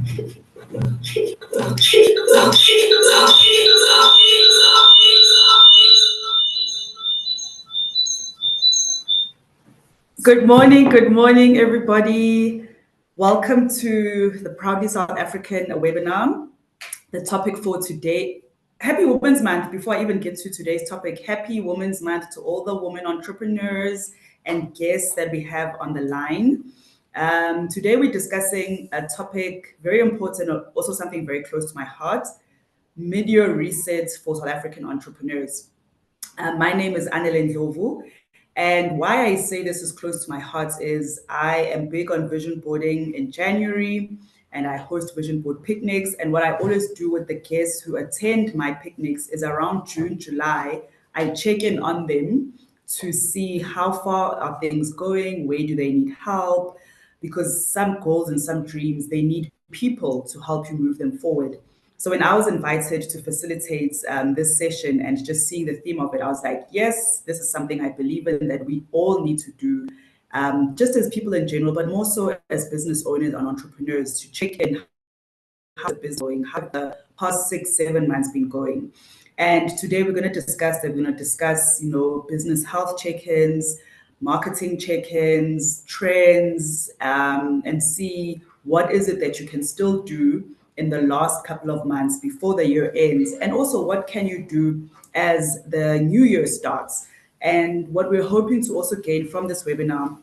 Good morning, everybody. Welcome to the Proudly South African webinar. The topic for today, Happy Women's Month. Before I even get to today's topic, Happy Women's Month to all the women entrepreneurs and guests that we have on the line. Today we're discussing a topic very important, also something very close to my heart, mid-year resets for South African entrepreneurs. My name is Annelene Ndlovu, and why I say this is close to my heart is I am big on vision boarding in January, and I host vision board picnics. And what I always do with the guests who attend my picnics is around June, July, I check in on them to see how far are things going, where do they need help, because some goals and some dreams, they need people to help you move them forward. So when I was invited to facilitate this session and just seeing the theme of it, I was like, yes, this is something I believe in that we all need to do, just as people in general, but more so as business owners and entrepreneurs, to check in how the business is going, how the past 6-7 months been going. And today we're going to discuss that. We're going to discuss, business health check-ins, marketing check-ins, trends, and see what is it that you can still do in the last couple of months before the year ends, and also what can you do as the new year starts. And what we're hoping to also gain from this webinar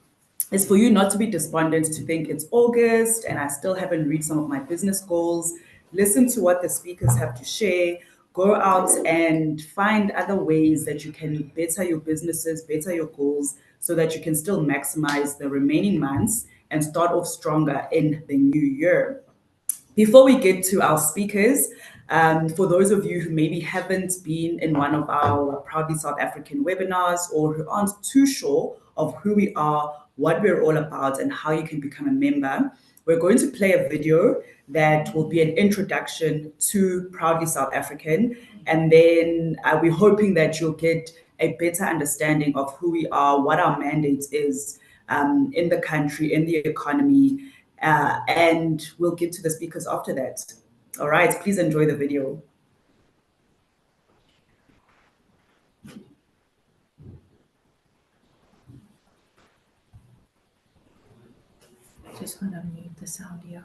is for you not to be despondent, to think it's August and I still haven't reached some of my business goals. Listen to what the speakers have to share. Go out and find other ways that you can better your businesses, better your goals, so that you can still maximize the remaining months and start off stronger in the new year. Before we get to our speakers, for those of you who maybe haven't been in one of our Proudly South African webinars or who aren't too sure of who we are, what we're all about, and how you can become a member, we're going to play a video that will be an introduction to Proudly South African. And then we're hoping that you'll get a better understanding of who we are, what our mandate is in the country, in the economy, and we'll get to the speakers after that. All right, please enjoy the video. Just want to mute this audio.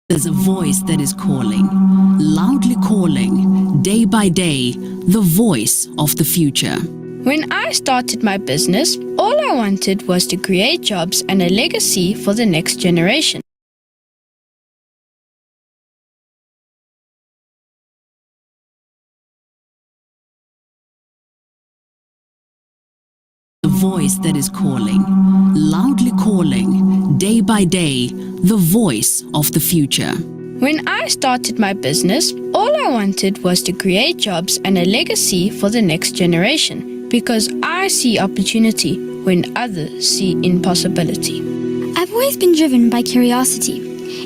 There's a voice that is calling, loudly calling, day by day, the voice of the future. When I started my business, all I wanted was to create jobs and a legacy for the next generation. The voice that is calling, loudly calling, day by day, the voice of the future. When I started my business, all I wanted was to create jobs and a legacy for the next generation, because I see opportunity when others see impossibility. I've always been driven by curiosity.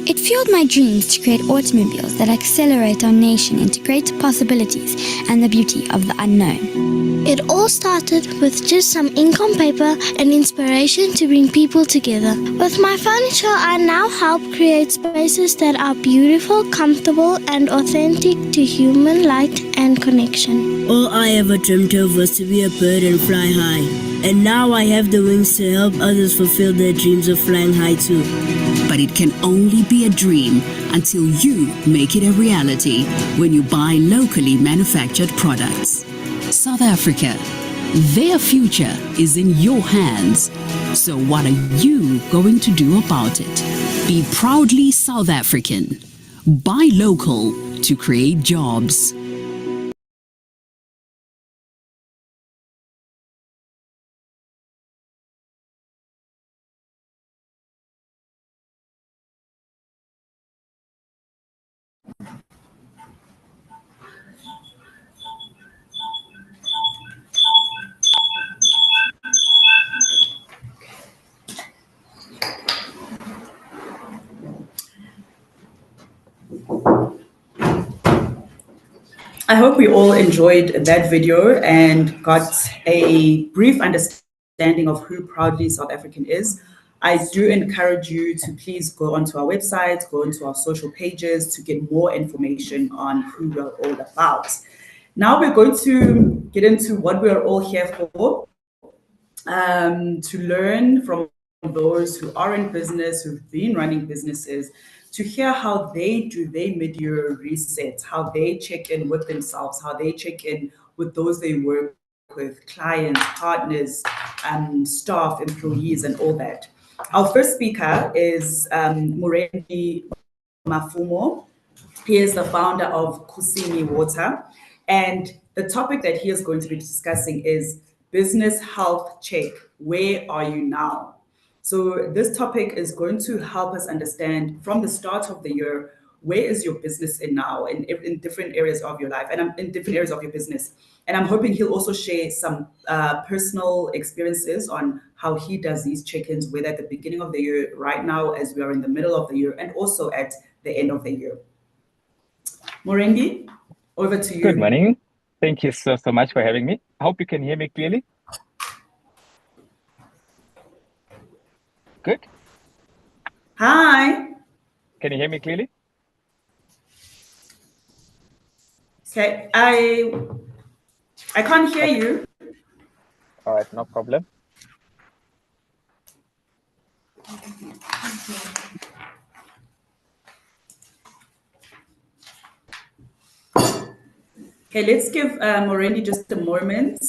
It fueled my dreams to create automobiles that accelerate our nation into greater possibilities and the beauty of the unknown. It all started with just some ink on paper and inspiration to bring people together. With my furniture, I now help create spaces that are beautiful, comfortable, and authentic to human light and connection. All I ever dreamt of was to be a bird and fly high. And now I have the wings to help others fulfill their dreams of flying high too. But it can only be a dream until you make it a reality when you buy locally manufactured products. South Africa, their future is in your hands. So what are you going to do about it? Be proudly South African. Buy local to create jobs. I hope we all enjoyed that video and got a brief understanding of who Proudly South African is. I do encourage you to please go onto our website, go into our social pages to get more information on who we're all about. Now we're going to get into what we're all here for, to learn from those who are in business, who've been running businesses, to hear how they do their mid-year reset, how they check in with themselves, how they check in with those they work with, clients, partners, staff, employees, and all that. Our first speaker is Murendi Mafumo. He is the founder of Kusini Water. And the topic that he is going to be discussing is business health check. Where are you now? So, this topic is going to help us understand from the start of the year, where is your business in now in different areas of your life and in different areas of your business. And I'm hoping he'll also share some personal experiences on how he does these check-ins, whether at the beginning of the year, right now, as we are in the middle of the year, and also at the end of the year. Morendi, over to you. Good morning. Thank you so much for having me. I hope you can hear me clearly. Good. Hi. Can you hear me clearly? Okay, I can't hear you. All right, no problem. Okay, let's give Morendi just a moment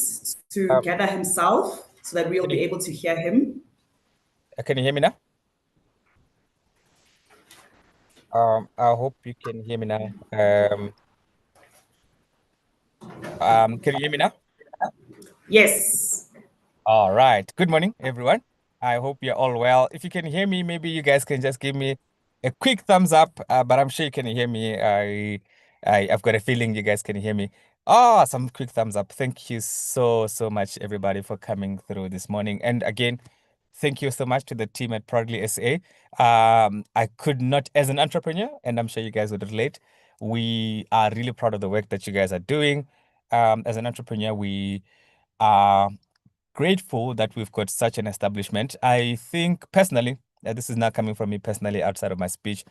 to gather himself so that we'll be able to hear him. Can you hear me now? I hope you can hear me now. Can you hear me now? Yes. All right. Good morning, everyone. I hope you're all well. If you can hear me, maybe you guys can just give me a quick thumbs up, but I'm sure you can hear me. I've got a feeling you guys can hear me. Oh, some quick thumbs up. Thank you so much, everybody, for coming through this morning. And again, thank you so much to the team at Proudly SA. I could not, as an entrepreneur, and I'm sure you guys would relate, we are really proud of the work that you guys are doing. As an entrepreneur, we are grateful that we've got such an establishment. I think personally, this is not coming from me personally outside of my speech,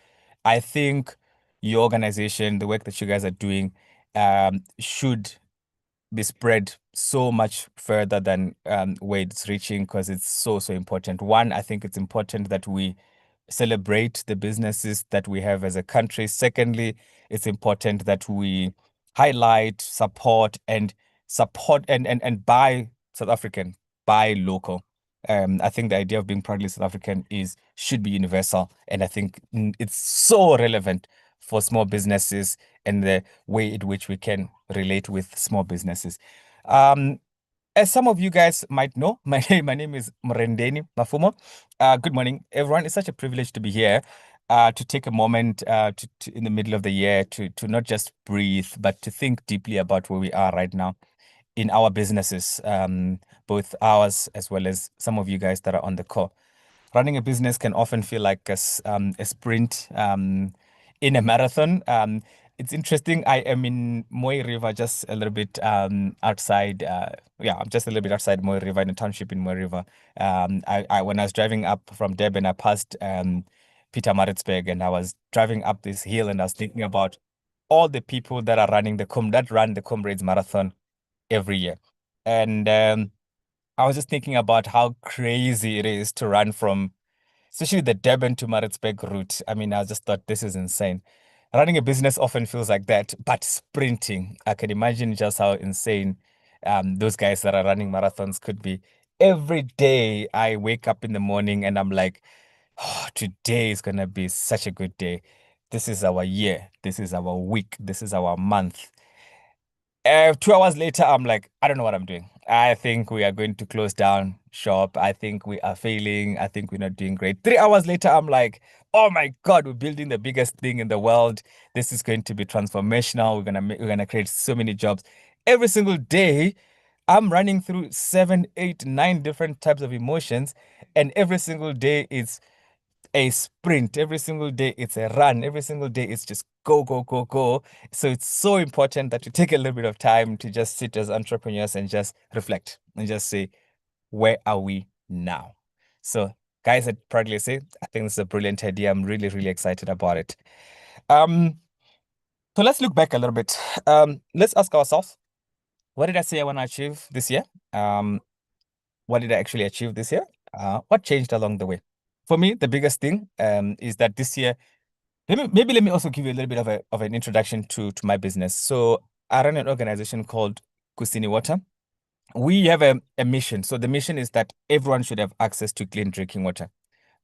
I think your organization, the work that you guys are doing, should be spread so much further than where it's reaching, because it's so important. One, I think it's important that we celebrate the businesses that we have as a country. Secondly, it's important that we highlight, support and buy South African, buy local. I think the idea of being proudly South African should be universal, and I think it's so relevant for small businesses and the way in which we can relate with small businesses. As some of you guys might know, my name is Mrendeni Mafumo. Good morning, everyone. It's such a privilege to be here, to take a moment in the middle of the year to not just breathe, but to think deeply about where we are right now in our businesses, both ours as well as some of you guys that are on the call. Running a business can often feel like a sprint in a marathon. It's interesting. I am in Moy River, just a little bit outside. I'm just a little bit outside Moy River, in a township in Moy River. When I was driving up from Durban, I passed Peter Maritzburg, and I was driving up this hill, and I was thinking about all the people that are running that run the Comrades Marathon every year, and I was just thinking about how crazy it is to run from, especially the Durban to Maritzburg route. I mean, I just thought this is insane. Running a business often feels like that, but sprinting, I can imagine just how insane those guys that are running marathons could be. Every day I wake up in the morning and I'm like, oh, today is going to be such a good day. This is our year. This is our week. This is our month. 2 hours later, I'm like, I don't know what I'm doing. I think we are going to close down shop. I think we are failing. I think we're not doing great. 3 hours later, I'm like, oh my God, we're building the biggest thing in the world. This is going to be transformational. We're gonna create so many jobs. Every single day, I'm running through 7, 8, 9 different types of emotions, and every single day is a sprint. Every single day it's a run. Every single day it's just go, go, go, go. So it's so important that you take a little bit of time to just sit as entrepreneurs and just reflect and just say, where are we now? So guys at Proudly Say, I think this is a brilliant idea. I'm really, really excited about it. So let's look back a little bit. Let's ask ourselves, what did I say I want to achieve this year? What did I actually achieve this year? What changed along the way? For me, the biggest thing is that this year, maybe let me also give you a little bit of an introduction to my business. So I run an organization called Kusini Water. We have a mission. So the mission is that everyone should have access to clean drinking water.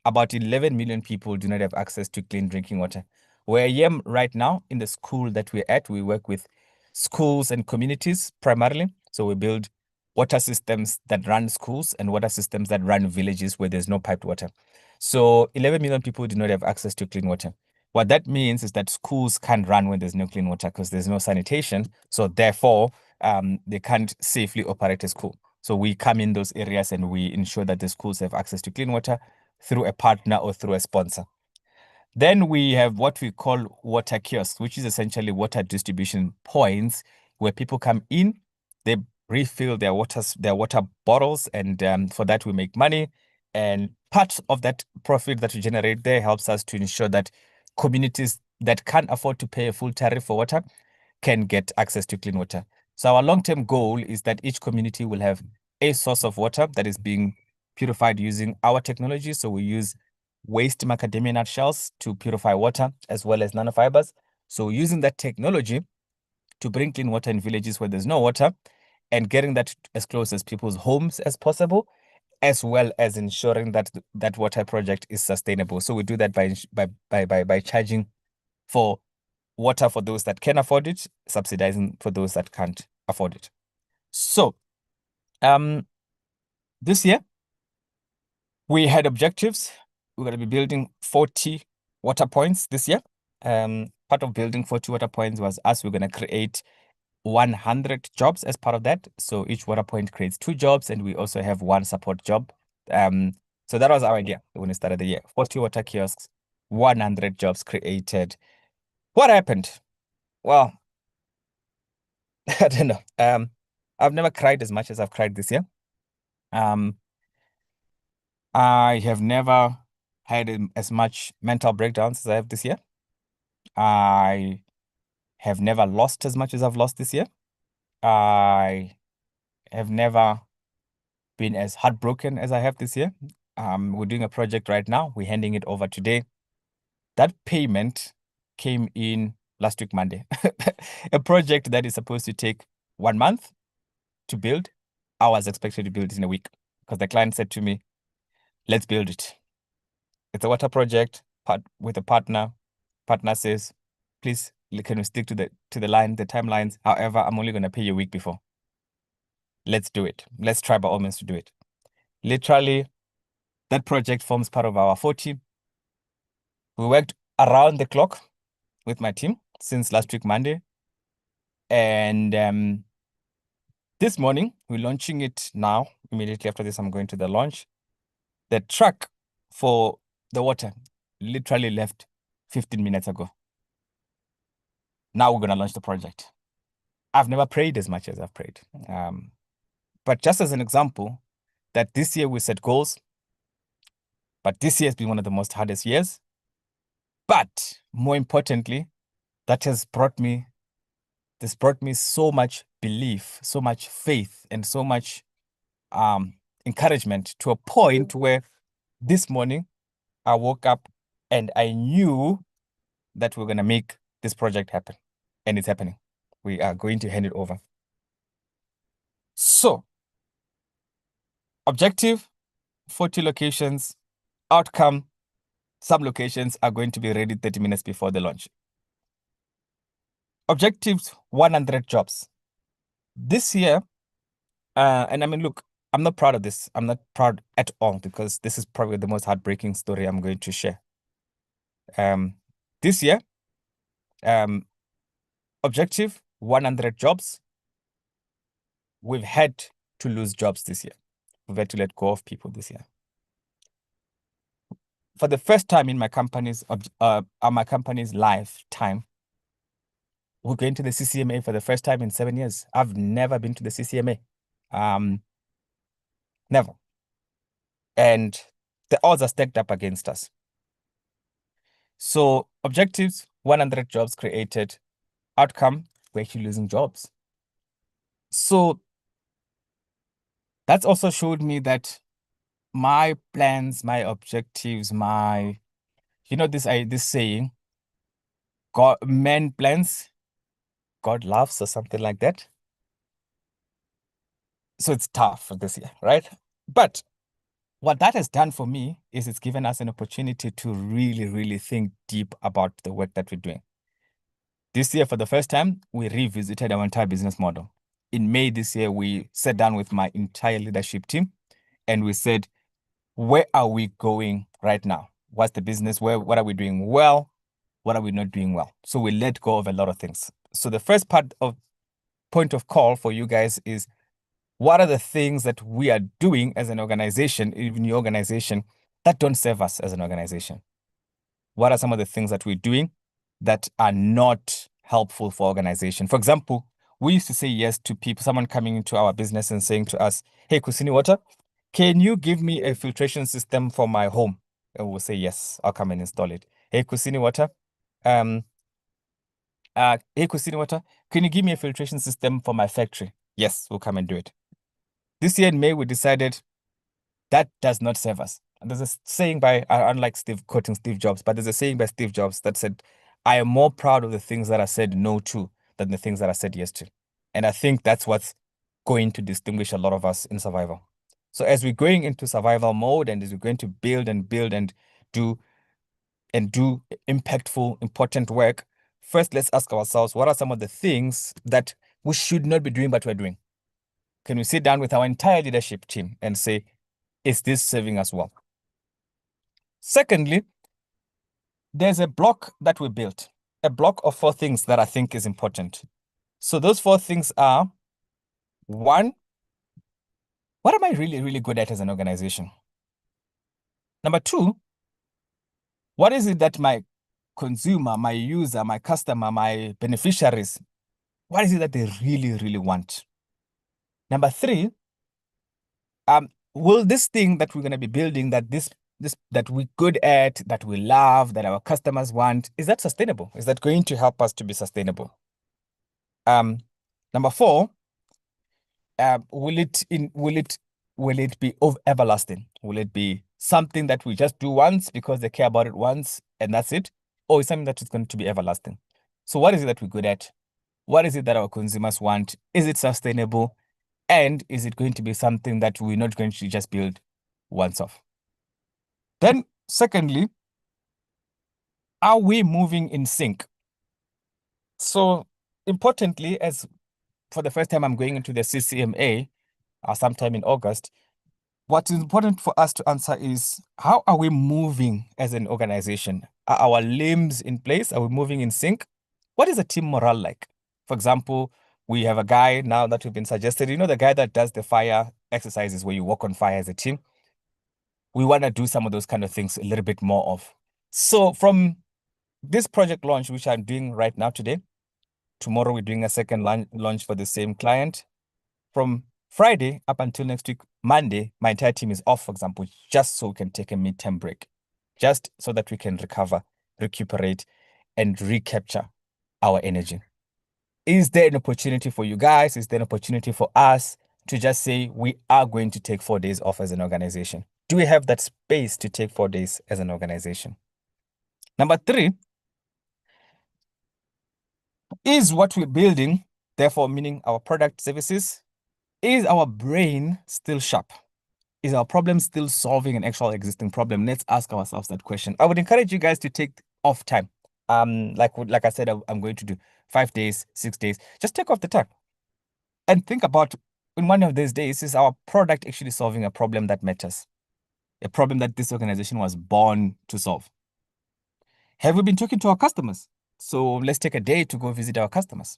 About 11 million people do not have access to clean drinking water. Where I am right now in the school that we're at, we work with schools and communities primarily. So we build water systems that run schools and water systems that run villages where there's no piped water. So 11 million people do not have access to clean water. What that means is that schools can't run when there's no clean water because there's no sanitation. So therefore, they can't safely operate a school. So we come in those areas and we ensure that the schools have access to clean water through a partner or through a sponsor. Then we have what we call water kiosks, which is essentially water distribution points where people come in, they refill their water bottles, and for that we make money. And part of that profit that we generate there helps us to ensure that communities that can't afford to pay a full tariff for water can get access to clean water. So our long-term goal is that each community will have a source of water that is being purified using our technology. So we use waste macadamia nut shells to purify water as well as nanofibers. So using that technology to bring clean water in villages where there's no water and getting that as close as people's homes as possible, as well as ensuring that that water project is sustainable. So we do that by charging for water for those that can afford it, subsidizing for those that can't afford it. So this year we had objectives. We're going to be building 40 water points this year. Part of building 40 water points was us. We're going to create 100 jobs as part of that. So each water point creates 2 jobs, and we also have 1 support job. So that was our idea when we started the year. 40 water kiosks, 100 jobs created. What happened? Well, I don't know. I've never cried as much as I've cried this year. I have never had as much mental breakdowns as I have this year. I have never lost as much as I've lost this year. I have never been as heartbroken as I have this year. We're doing a project right now. We're handing it over today. That payment came in last week, Monday. A project that is supposed to take 1 month to build, I was expected to build it in a week because the client said to me, let's build it. It's a water project with a partner. Partner says, please, can we stick to the timelines? However, I'm only going to pay you a week before. Let's do it. Let's try by all means to do it. Literally, that project forms part of our 40. We worked around the clock with my team since last week, Monday. And this morning, we're launching it now. Immediately after this, I'm going to the launch. The truck for the water literally left 15 minutes ago. Now we're going to launch the project. I've never prayed as much as I've prayed. But just as an example, that this year we set goals, but this year has been one of the most hardest years. But more importantly, this brought me so much belief, so much faith, and so much encouragement to a point where this morning I woke up and I knew that we're going to make this project happen. And it's happening. We are going to hand it over. So, objective, 40 locations. Outcome, some locations are going to be ready 30 minutes before the launch. Objectives, 100 jobs. This year, and I mean, look, I'm not proud of this. I'm not proud at all because this is probably the most heartbreaking story I'm going to share. This year, objective, 100 jobs. We've had to lose jobs this year. We've had to let go of people this year. for the first time in my company's lifetime, we're going to the CCMA for the first time in 7 years. I've never been to the CCMA. Never. And the odds are stacked up against us. So objectives, 100 jobs created. Outcome, we're actually losing jobs. So that's also showed me that my plans, my objectives, this saying, God, man plans, God loves, or something like that. So it's tough for this year, right? But what that has done for me is it's given us an opportunity to really, really think deep about the work that we're doing. This year, for the first time, we revisited our entire business model. In May this year, we sat down with my entire leadership team and we said, where are we going right now? What's the business? What are we doing well? What are we not doing well? So we let go of a lot of things. So the first point of call for you guys is, what are the things that we are doing as an organization, even your organization, that don't serve us as an organization? What are some of the things that we're doing that are not helpful for organization? For example, we used to say yes to people, someone coming into our business and saying to us, hey, Kusini Water, can you give me a filtration system for my home? And we'll say, yes, I'll come and install it. Hey, Kusini Water, hey, Kusini Water, can you give me a filtration system for my factory? Yes, we'll come and do it. This year in May, we decided that does not serve us. And there's a saying by, unlike quoting Steve Jobs, but there's a saying by Steve Jobs that said, I am more proud of the things that I said no to than the things that I said yes to. And I think that's what's going to distinguish a lot of us in survival. So as we're going into survival mode and as we're going to build and do impactful, important work, first let's ask ourselves, what are some of the things that we should not be doing but we're doing? Can we sit down with our entire leadership team and say, is this serving us well? Secondly, there's a block that we built, a block of 4 things that I think is important. So those 4 things are, 1, what am I really, really good at as an organization? Number 2, what is it that my consumer, my user, my customer, my beneficiaries, what is it that they really, really want? Number 3, will this thing that we're going to be building, that we're good at, that we love, that our customers want, is that sustainable? Is that going to help us to be sustainable? Number 4, will it be everlasting? Will it be something that we just do once because they care about it once and that's it? Or is something that is going to be everlasting? So what is it that we're good at? What is it that our consumers want? Is it sustainable? And is it going to be something that we're not going to just build once off? Then secondly, are we moving in sync? So importantly, as for the first time I'm going into the CCMA sometime in August, what is important for us to answer is, how are we moving as an organization? Are our limbs in place? Are we moving in sync? What is the team morale like? For example, we have a guy now that we've been suggested, the guy that does the fire exercises where you walk on fire as a team. We want to do some of those kind of things a little bit more of. So from this project launch, which I'm doing right now today, tomorrow we're doing a second launch for the same client. From Friday up until next week, Monday, my entire team is off, for example, just so we can take a midterm break, just so that we can recover, recuperate, and recapture our energy. Is there an opportunity for you guys? Is there an opportunity for us to just say we are going to take 4 days off as an organization? Do we have that space to take 4 days as an organization? Number 3, is what we're building, therefore meaning our product services, is our brain still sharp? Is our problem still solving an actual existing problem? Let's ask ourselves that question. I would encourage you guys to take off time. Like I said, I'm going to do 5 days, 6 days. Just take off the time and think about, in one of these days, is our product actually solving a problem that matters? A problem that this organization was born to solve? Have we been talking to our customers? So let's take a day to go visit our customers.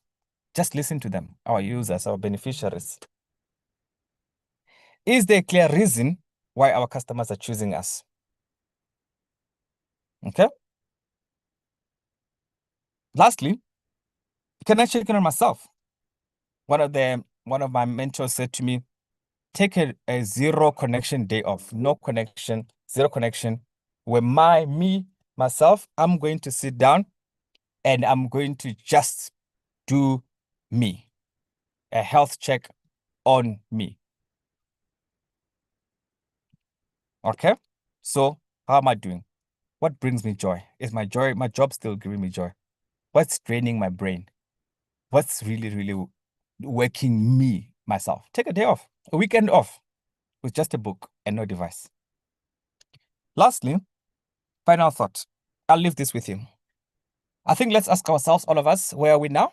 Just listen to them, our users, our beneficiaries. Is there a clear reason why our customers are choosing us? Okay. Lastly, can I check in on myself? One of my mentors said to me, take a zero connection day off. No connection, zero connection. Where myself, I'm going to sit down and I'm going to just do me. A health check on me. Okay? So how am I doing? What brings me joy? Is my job still giving me joy? What's draining my brain? What's really, really working me, myself? Take a day off, a weekend off with just a book and no device. Lastly, final thought. I'll leave this with you. I think let's ask ourselves, all of us, where are we now?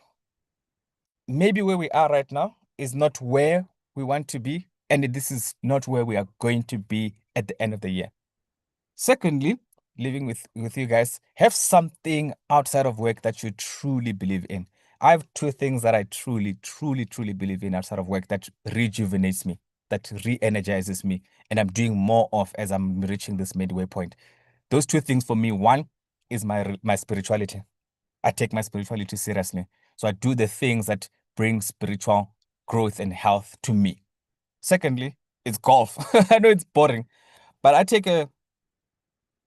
Maybe where we are right now is not where we want to be, and this is not where we are going to be at the end of the year. Secondly, living with you guys, have something outside of work that you truly believe in. I have two things that I truly, truly, truly believe in outside of work that rejuvenates me, that re-energizes me, and I'm doing more of as I'm reaching this midway point. Those two things for me, one is my spirituality. I take my spirituality seriously. So I do the things that bring spiritual growth and health to me. Secondly, it's golf. I know it's boring, but I take a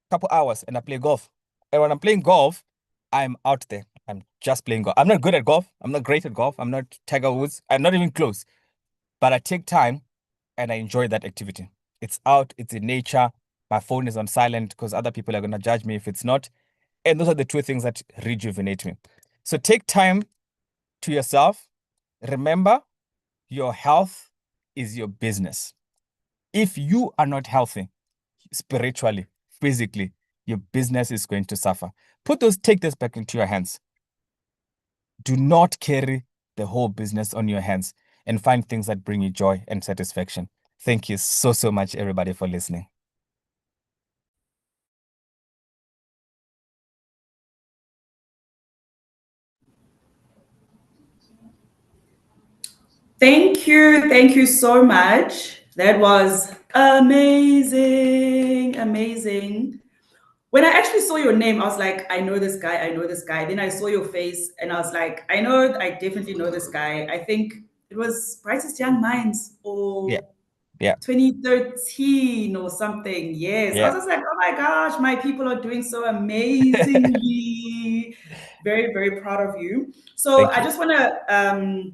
couple hours and I play golf. And when I'm playing golf, I'm out there. I'm just playing golf. I'm not good at golf. I'm not great at golf. I'm not Tiger Woods. I'm not even close. But I take time and I enjoy that activity. It's out, it's in nature. My phone is on silent because other people are going to judge me if it's not. And those are the two things that rejuvenate me. So take time to yourself. Remember, your health is your business. If you are not healthy, spiritually, physically, your business is going to suffer. Take this back into your hands. Do not carry the whole business on your hands and find things that bring you joy and satisfaction. Thank you so, so much, everybody, for listening. Thank you. Thank you so much. That was amazing. Amazing. When I actually saw your name, I was like, I know this guy. I know this guy. Then I saw your face and I was like, I definitely know this guy. I think it was Brightest Young Minds Yeah. or Yeah. 2013 or something. Yes. I Yeah. was just like, oh my gosh, my people are doing so amazingly. Very, very proud of you. So Thank I you. just want to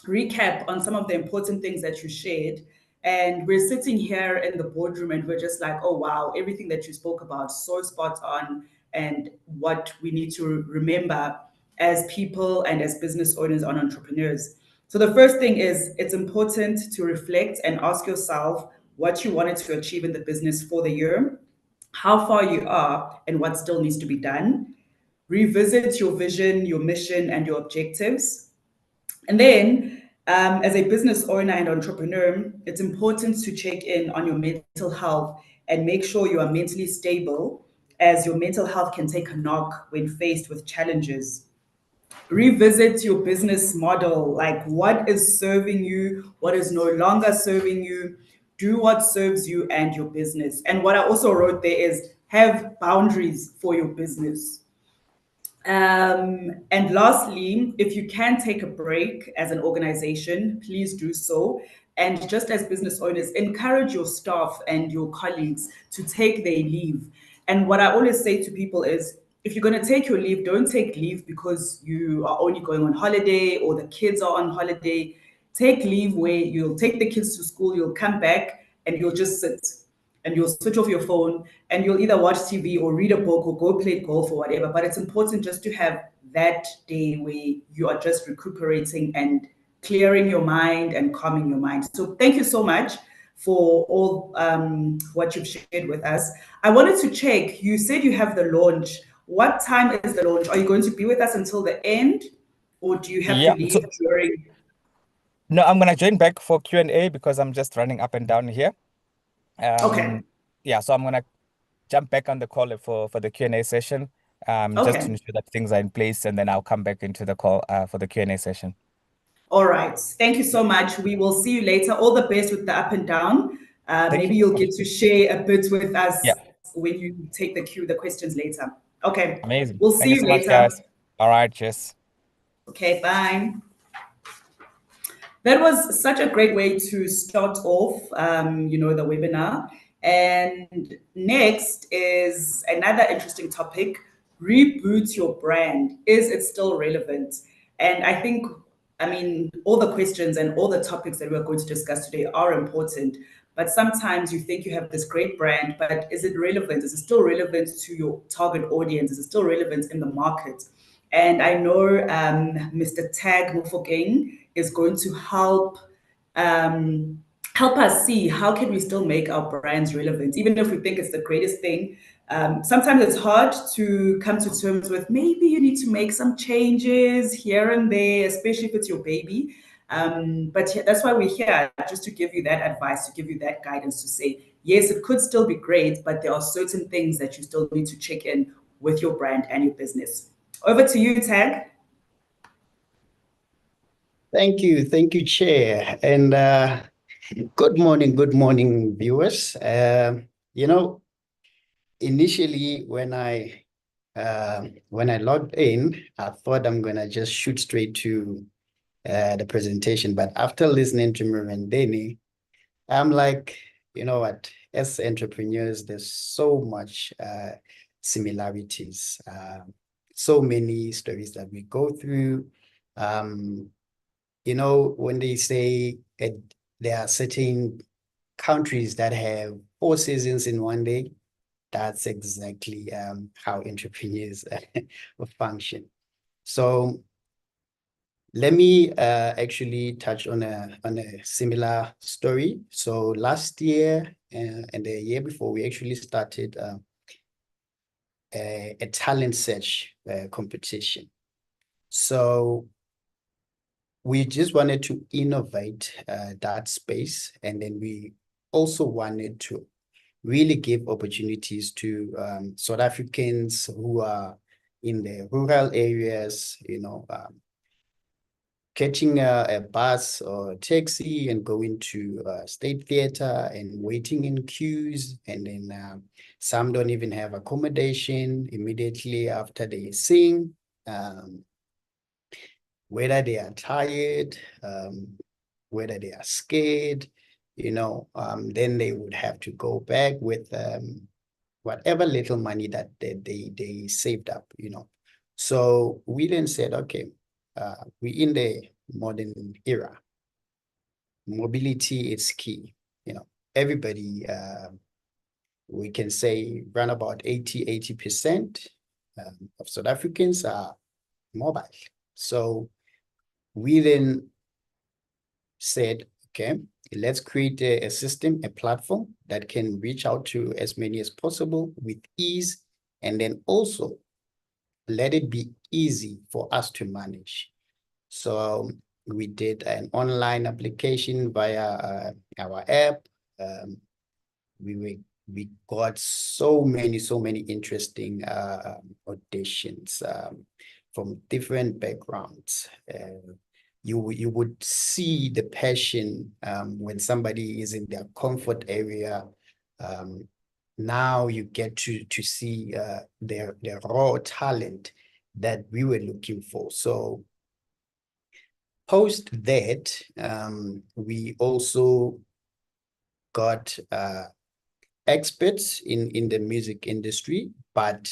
recap on some of the important things that you shared. And we're sitting here in the boardroom and we're just like, oh, wow, everything that you spoke about, so spot on. And what we need to remember as people and as business owners and entrepreneurs. So the first thing is it's important to reflect and ask yourself what you wanted to achieve in the business for the year, how far you are, and what still needs to be done. Revisit your vision, your mission, and your objectives. And then, as a business owner and entrepreneur, it's important to check in on your mental health and make sure you are mentally stable, as your mental health can take a knock when faced with challenges. Revisit your business model, like what is serving you, what is no longer serving you. Do what serves you and your business. And what I also wrote there is have boundaries for your business. And lastly, if you can take a break as an organization, please do so. And just as business owners, encourage your staff and your colleagues to take their leave. And what I always say to people is if you're going to take your leave, don't take leave because you are only going on holiday or the kids are on holiday. Take leave where you'll take the kids to school, you'll come back and you'll just sit and you'll switch off your phone and you'll either watch TV or read a book or go play golf or whatever. But it's important just to have that day where you are just recuperating and clearing your mind and calming your mind. So thank you so much for all what you've shared with us. I wanted to check, you said you have the launch. What time is the launch? Are you going to be with us until the end or do you have to Yeah. leave during? No, I'm gonna join back for Q&A because I'm just running up and down here. Okay. Yeah, so I'm gonna jump back on the call for the Q&A session, just to Okay. ensure that things are in place, and then I'll come back into the call for the Q&A session. All right. Thank you so much. We will see you later. All the best with the up and down. Thank Maybe you you'll so much. get to share a bit with us Yeah. when you take the questions later. Okay. Amazing. We'll Thank see you you so much, later. guys. All right, cheers. Okay, bye. That was such a great way to start off, the webinar. And next is another interesting topic: reboot your brand. Is it still relevant? And I think, all the questions and all the topics that we're going to discuss today are important. But sometimes you think you have this great brand, but is it relevant? Is it still relevant to your target audience? Is it still relevant in the market? And I know Mr. Tag Mofokeng is going to help us see how can we still make our brands relevant, even if we think it's the greatest thing. Sometimes it's hard to come to terms with. Maybe you need to make some changes here and there, especially if it's your baby. But that's why we're here, just to give you that advice, to give you that guidance, to say, yes, it could still be great, but there are certain things that you still need to check in with your brand and your business. Over to you, Tag. Thank you, Chair. And good morning, viewers. Initially when I logged in, I thought I'm gonna just shoot straight to the presentation, but after listening to Mirandeni, I'm like, you know what? As entrepreneurs, there's so much similarities, so many stories that we go through. When they say there are certain countries that have 4 seasons in one day, that's exactly how entrepreneurs function. So let me actually touch on a similar story. So last year and the year before, we actually started a talent search competition. So we just wanted to innovate that space, and then we also wanted to really give opportunities to South Africans who are in the rural areas, catching a bus or a taxi and going to State Theatre and waiting in queues, and then some don't even have accommodation immediately after they sing. Whether they are tired, whether they are scared, then they would have to go back with whatever little money that they saved up, So we then said, okay, we're in the modern era. Mobility is key. Everybody, we can say run about 80% of South Africans are mobile. So we then said, okay, let's create a system, a platform that can reach out to as many as possible with ease, and then also let it be easy for us to manage. So we did an online application via our app. We got so many interesting auditions from different backgrounds. You would see the passion when somebody is in their comfort area. Now you get to see their raw talent that we were looking for. So post that, we also got experts in the music industry, but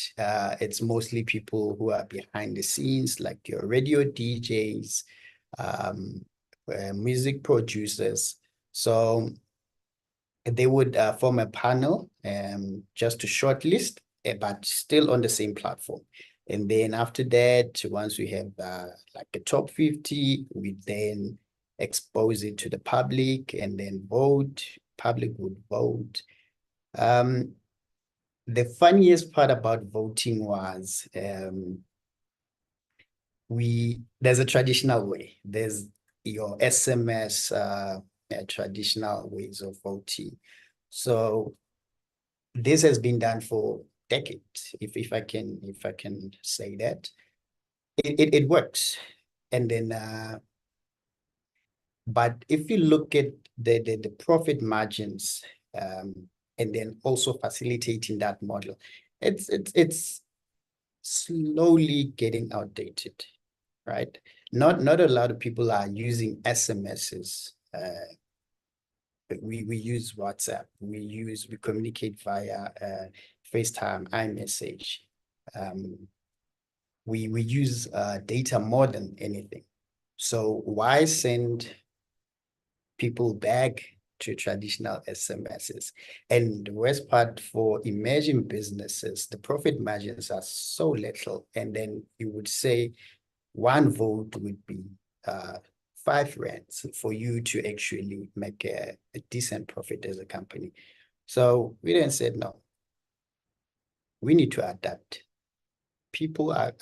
it's mostly people who are behind the scenes, like your radio DJs, music producers. So they would form a panel just to shortlist, but still on the same platform. And then after that, once we have like a top 50, we then expose it to the public and then vote. Public would vote. The funniest part about voting was there's a traditional way. There's your SMS traditional ways of voting. So this has been done for decades, if I can say that. It works. And then but if you look at the profit margins and then also facilitating that model. It's slowly getting outdated, right? Not a lot of people are using SMSs. We use WhatsApp. We communicate via FaceTime, iMessage. We use data more than anything. So why send people back to traditional SMSs? And the worst part for emerging businesses, the profit margins are so little. And then you would say one vote would be 5 rands for you to actually make a decent profit as a company. So we then said, no, we need to adapt. People are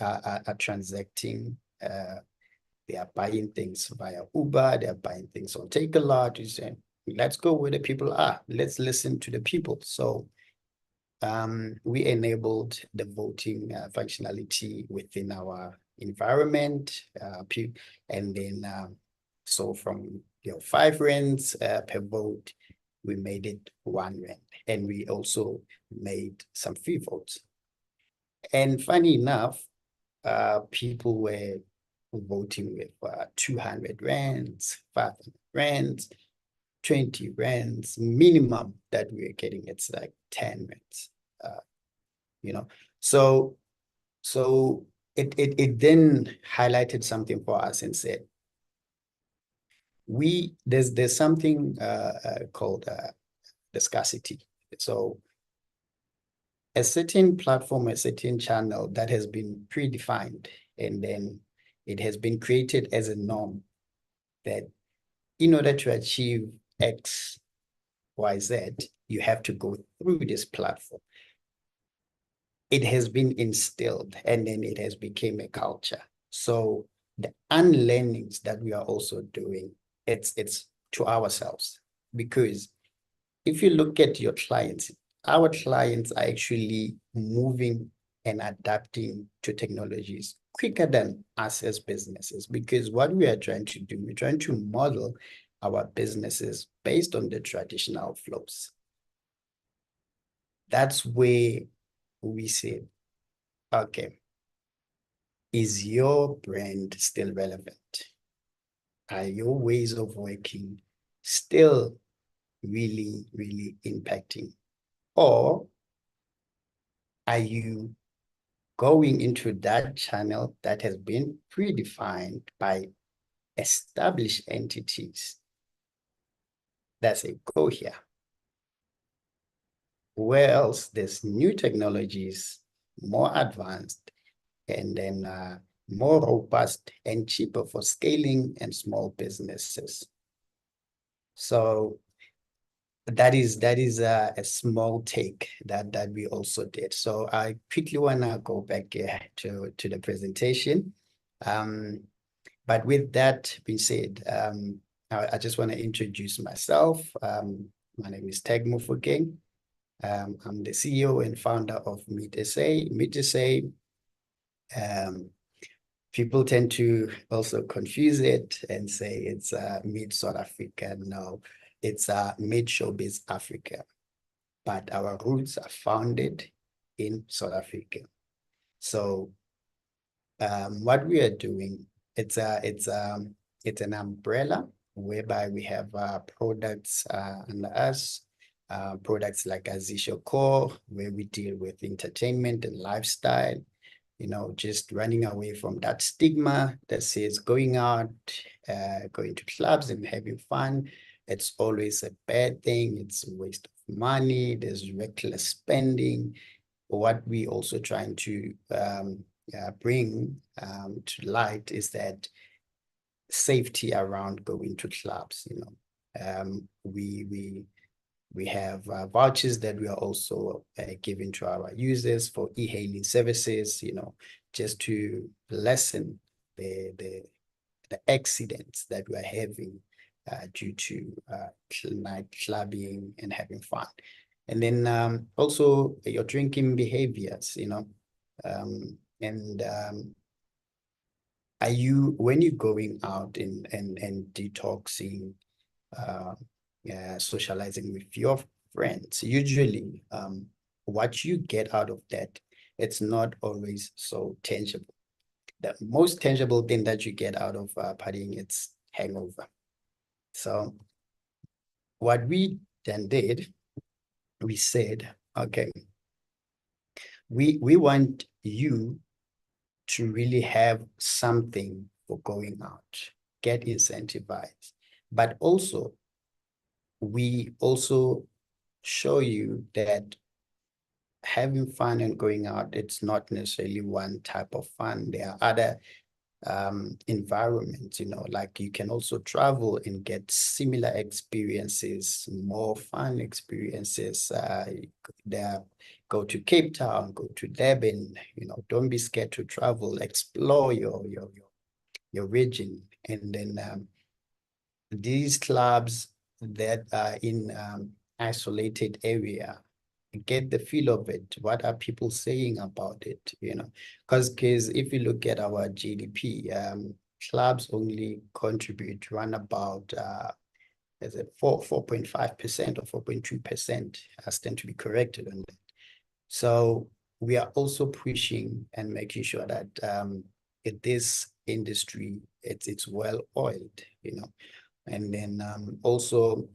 transacting, they are buying things via Uber, they are buying things on Take-A-Lot. You say, let's go where the people are. Let's listen to the people. So we enabled the voting functionality within our environment, and then so from 5 rands per vote, we made it 1 rand, and we also made some free votes. And funny enough, people were voting with 200 rands, 500 rands, 20 rands. Minimum that we're getting, it's like 10 rands. So it then highlighted something for us and said, there's something called the scarcity. So a certain platform, a certain channel that has been predefined, and then it has been created as a norm that in order to achieve X, Y, Z, you have to go through this platform. It has been instilled, and then it has become a culture. So the unlearnings that we are also doing, it's to ourselves, because if you look at your clients, our clients are actually moving and adapting to technologies quicker than us as businesses, because what we are trying to do, we're trying to model our businesses based on the traditional flows. That's where we say, okay, is your brand still relevant? Are your ways of working still really, really impacting? Or are you going into that channel that has been predefined by established entities that say, go here? Where else there's new technologies, more advanced, and then more robust and cheaper for scaling and small businesses. So that is a small take that we also did. So I quickly want to go back to the presentation. But with that being said, I just want to introduce myself. My name is Tag Mufokeng. I'm the CEO and founder of Meet SA. Meet SA, people tend to also confuse it and say it's Meet South Africa. No, it's Meet Showbiz Africa. But our roots are founded in South Africa. So what we are doing, it's an umbrella whereby we have products under us. Products like Azisho Core, where we deal with entertainment and lifestyle, just running away from that stigma that says going out, going to clubs and having fun, it's always a bad thing, it's a waste of money, there's reckless spending. What we also trying to bring to light is that safety around going to clubs. We have vouchers that we are also giving to our users for e-hailing services, just to lessen the accidents that we're having due to night clubbing and having fun. And then also your drinking behaviors, are you, when you're going out and detoxing, socializing with your friends. Usually, what you get out of that, it's not always so tangible. The most tangible thing that you get out of partying, it's hangover. So what we then did, we said, okay, we want you to really have something for going out, get incentivized, but also we also show you that having fun and going out, it's not necessarily one type of fun. There are other environments, like you can also travel and get similar experiences, more fun experiences. There, go to Cape Town, go to Durban, don't be scared to travel, explore your region. And then these clubs that are in isolated area, get the feel of it. What are people saying about it? Because if you look at our GDP, clubs only contribute around about 4.5% or 4.2%. I stand to be corrected on that. So we are also pushing and making sure that this industry, it's well oiled, and then also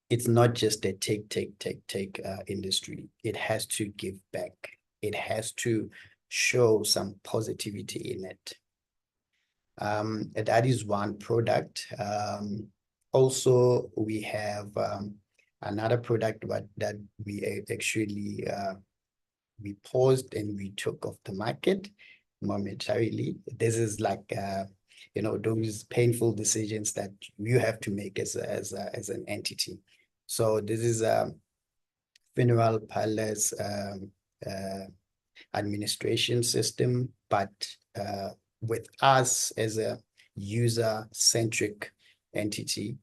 it's not just a take industry. It has to give back. It has to show some positivity in it. That is one product. Also, we have another product that we actually we paused and we took off the market momentarily. This is like those painful decisions that you have to make as an entity. So this is a funeral parlors administration system, but with us as a user-centric entity,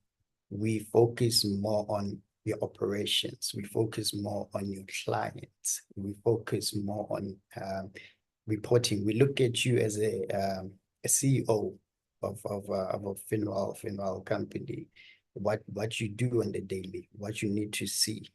we focus more on your operations. We focus more on your clients. We focus more on reporting. We look at you as a CEO of a funeral company, what you do on the daily, what you need to see,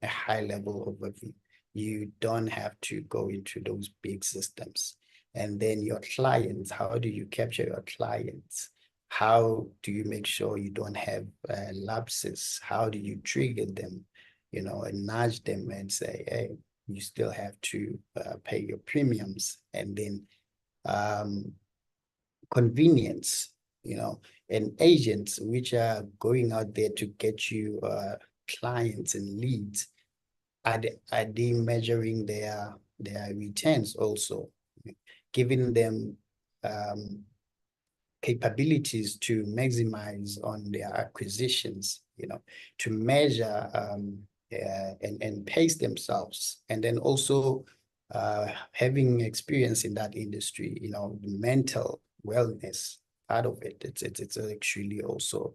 a high level overview. You don't have to go into those big systems. And then your clients, how do you capture your clients? How do you make sure you don't have lapses? How do you trigger them, and nudge them and say, hey, you still have to pay your premiums. And then convenience, and agents which are going out there to get you clients and leads. Are they measuring their returns also, giving them capabilities to maximize on their acquisitions, to measure and pace themselves, and then also having experience in that industry, the mental wellness part of it. It's actually also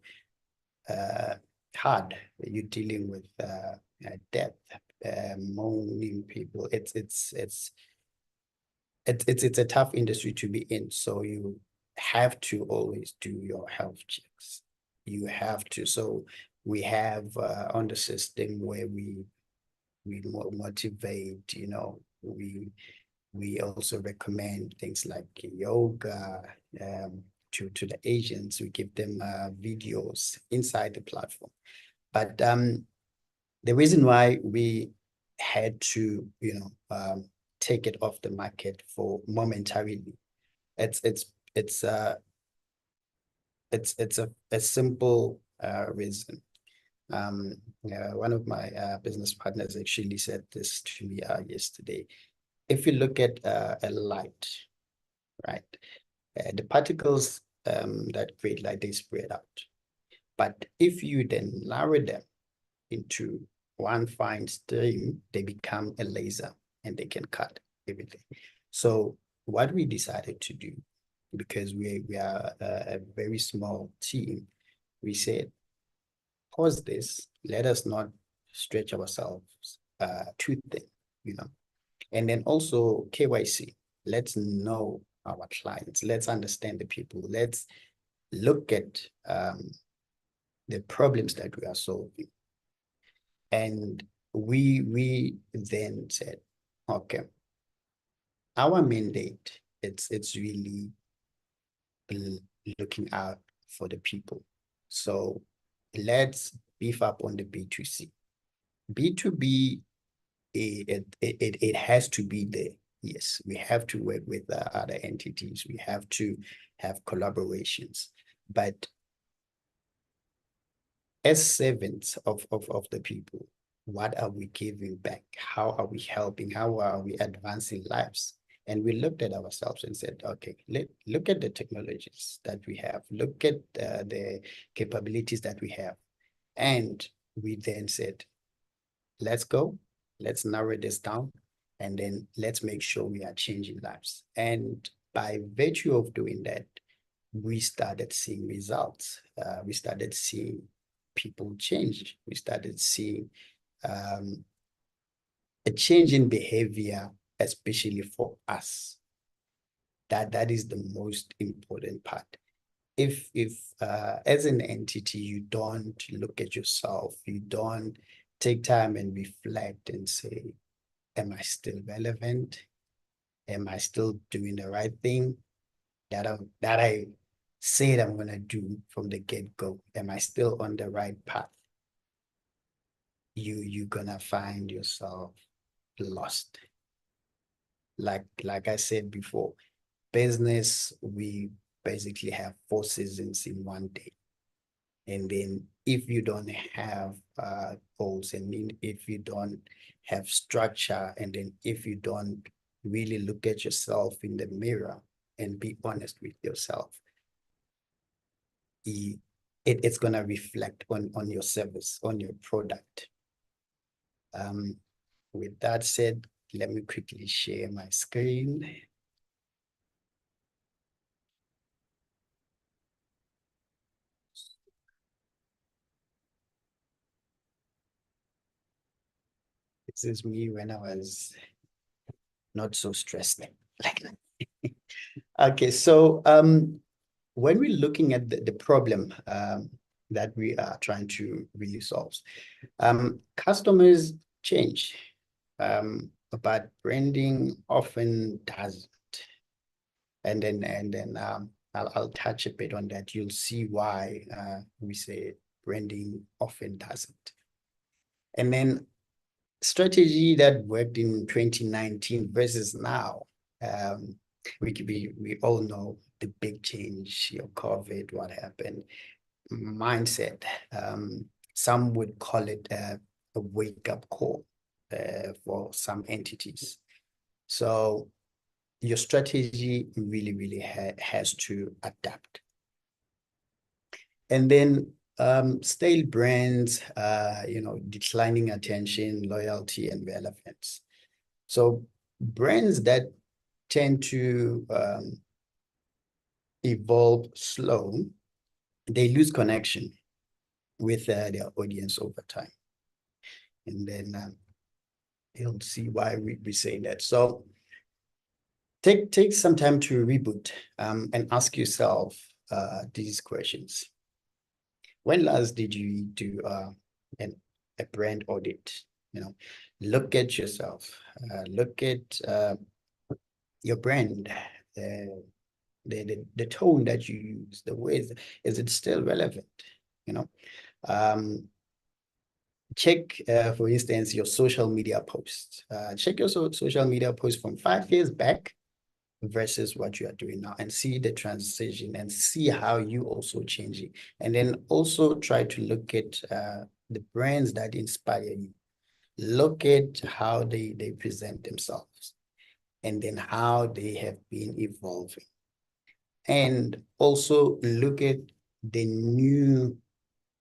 hard. You're dealing with death, mourning people. It's a tough industry to be in. So you have to always do your health checks. You have to. So we have on the system where we motivate, we also recommend things like yoga to the agents. We give them videos inside the platform. But the reason why we had to, take it off the market for momentarily, it's a simple reason. One of my business partners actually said this to me yesterday. If you look at a light, right, the particles that create light, they spread out. But if you then narrow them into one fine stream, they become a laser and they can cut everything. So what we decided to do, because we are a very small team, we said, pause this, let us not stretch ourselves too thin, And then also KYC, let's know our clients, let's understand the people, let's look at the problems that we are solving. And we then said, okay, our mandate, it's really looking out for the people. So let's beef up on the B2C. B2B, it has to be there. Yes, we have to work with other entities. We have to have collaborations. But as servants of the people, what are we giving back? How are we helping? How are we advancing lives? And we looked at ourselves and said, okay, look at the technologies that we have. Look at the capabilities that we have. And we then said, let's go, let's narrow this down, and then let's make sure we are changing lives. And by virtue of doing that, we started seeing results. We started seeing people change. We started seeing a change in behavior, especially for us. That is the most important part. If as an entity, you don't look at yourself, you don't take time and reflect and say, am I still relevant? Am I still doing the right thing that I said I'm gonna do from the get-go? Am I still on the right path? You're gonna find yourself lost. Like I said before, business, we basically have 4 seasons in one day. And then if you don't have goals, and if you don't have structure, and then if you don't really look at yourself in the mirror and be honest with yourself, it's going to reflect on your service, on your product. With that said, let me quickly share my screen. This is me when I was not so stressed like that. Okay, so when we're looking at the problem that we are trying to really solve, customers change, but branding often doesn't. And then I'll touch a bit on that. You'll see why we say branding often doesn't. And then strategy that worked in 2019 versus now. We all know the big change, COVID, what happened, mindset. Some would call it a wake-up call for some entities. So your strategy really has to adapt. And then stale brands, declining attention, loyalty, and relevance. So brands that tend to evolve slow, they lose connection with their audience over time. And then you'll see why we say that. So take some time to reboot and ask yourself these questions. When last did you do a brand audit? Look at yourself, look at your brand, the tone that you use, the ways, is it still relevant? Check, for instance, your social media posts. Check your social media posts from 5 years back versus what you are doing now, and see the transition and see how you also changing. And then also try to look at the brands that inspire you. Look at how they present themselves, and then how they have been evolving. And also look at the new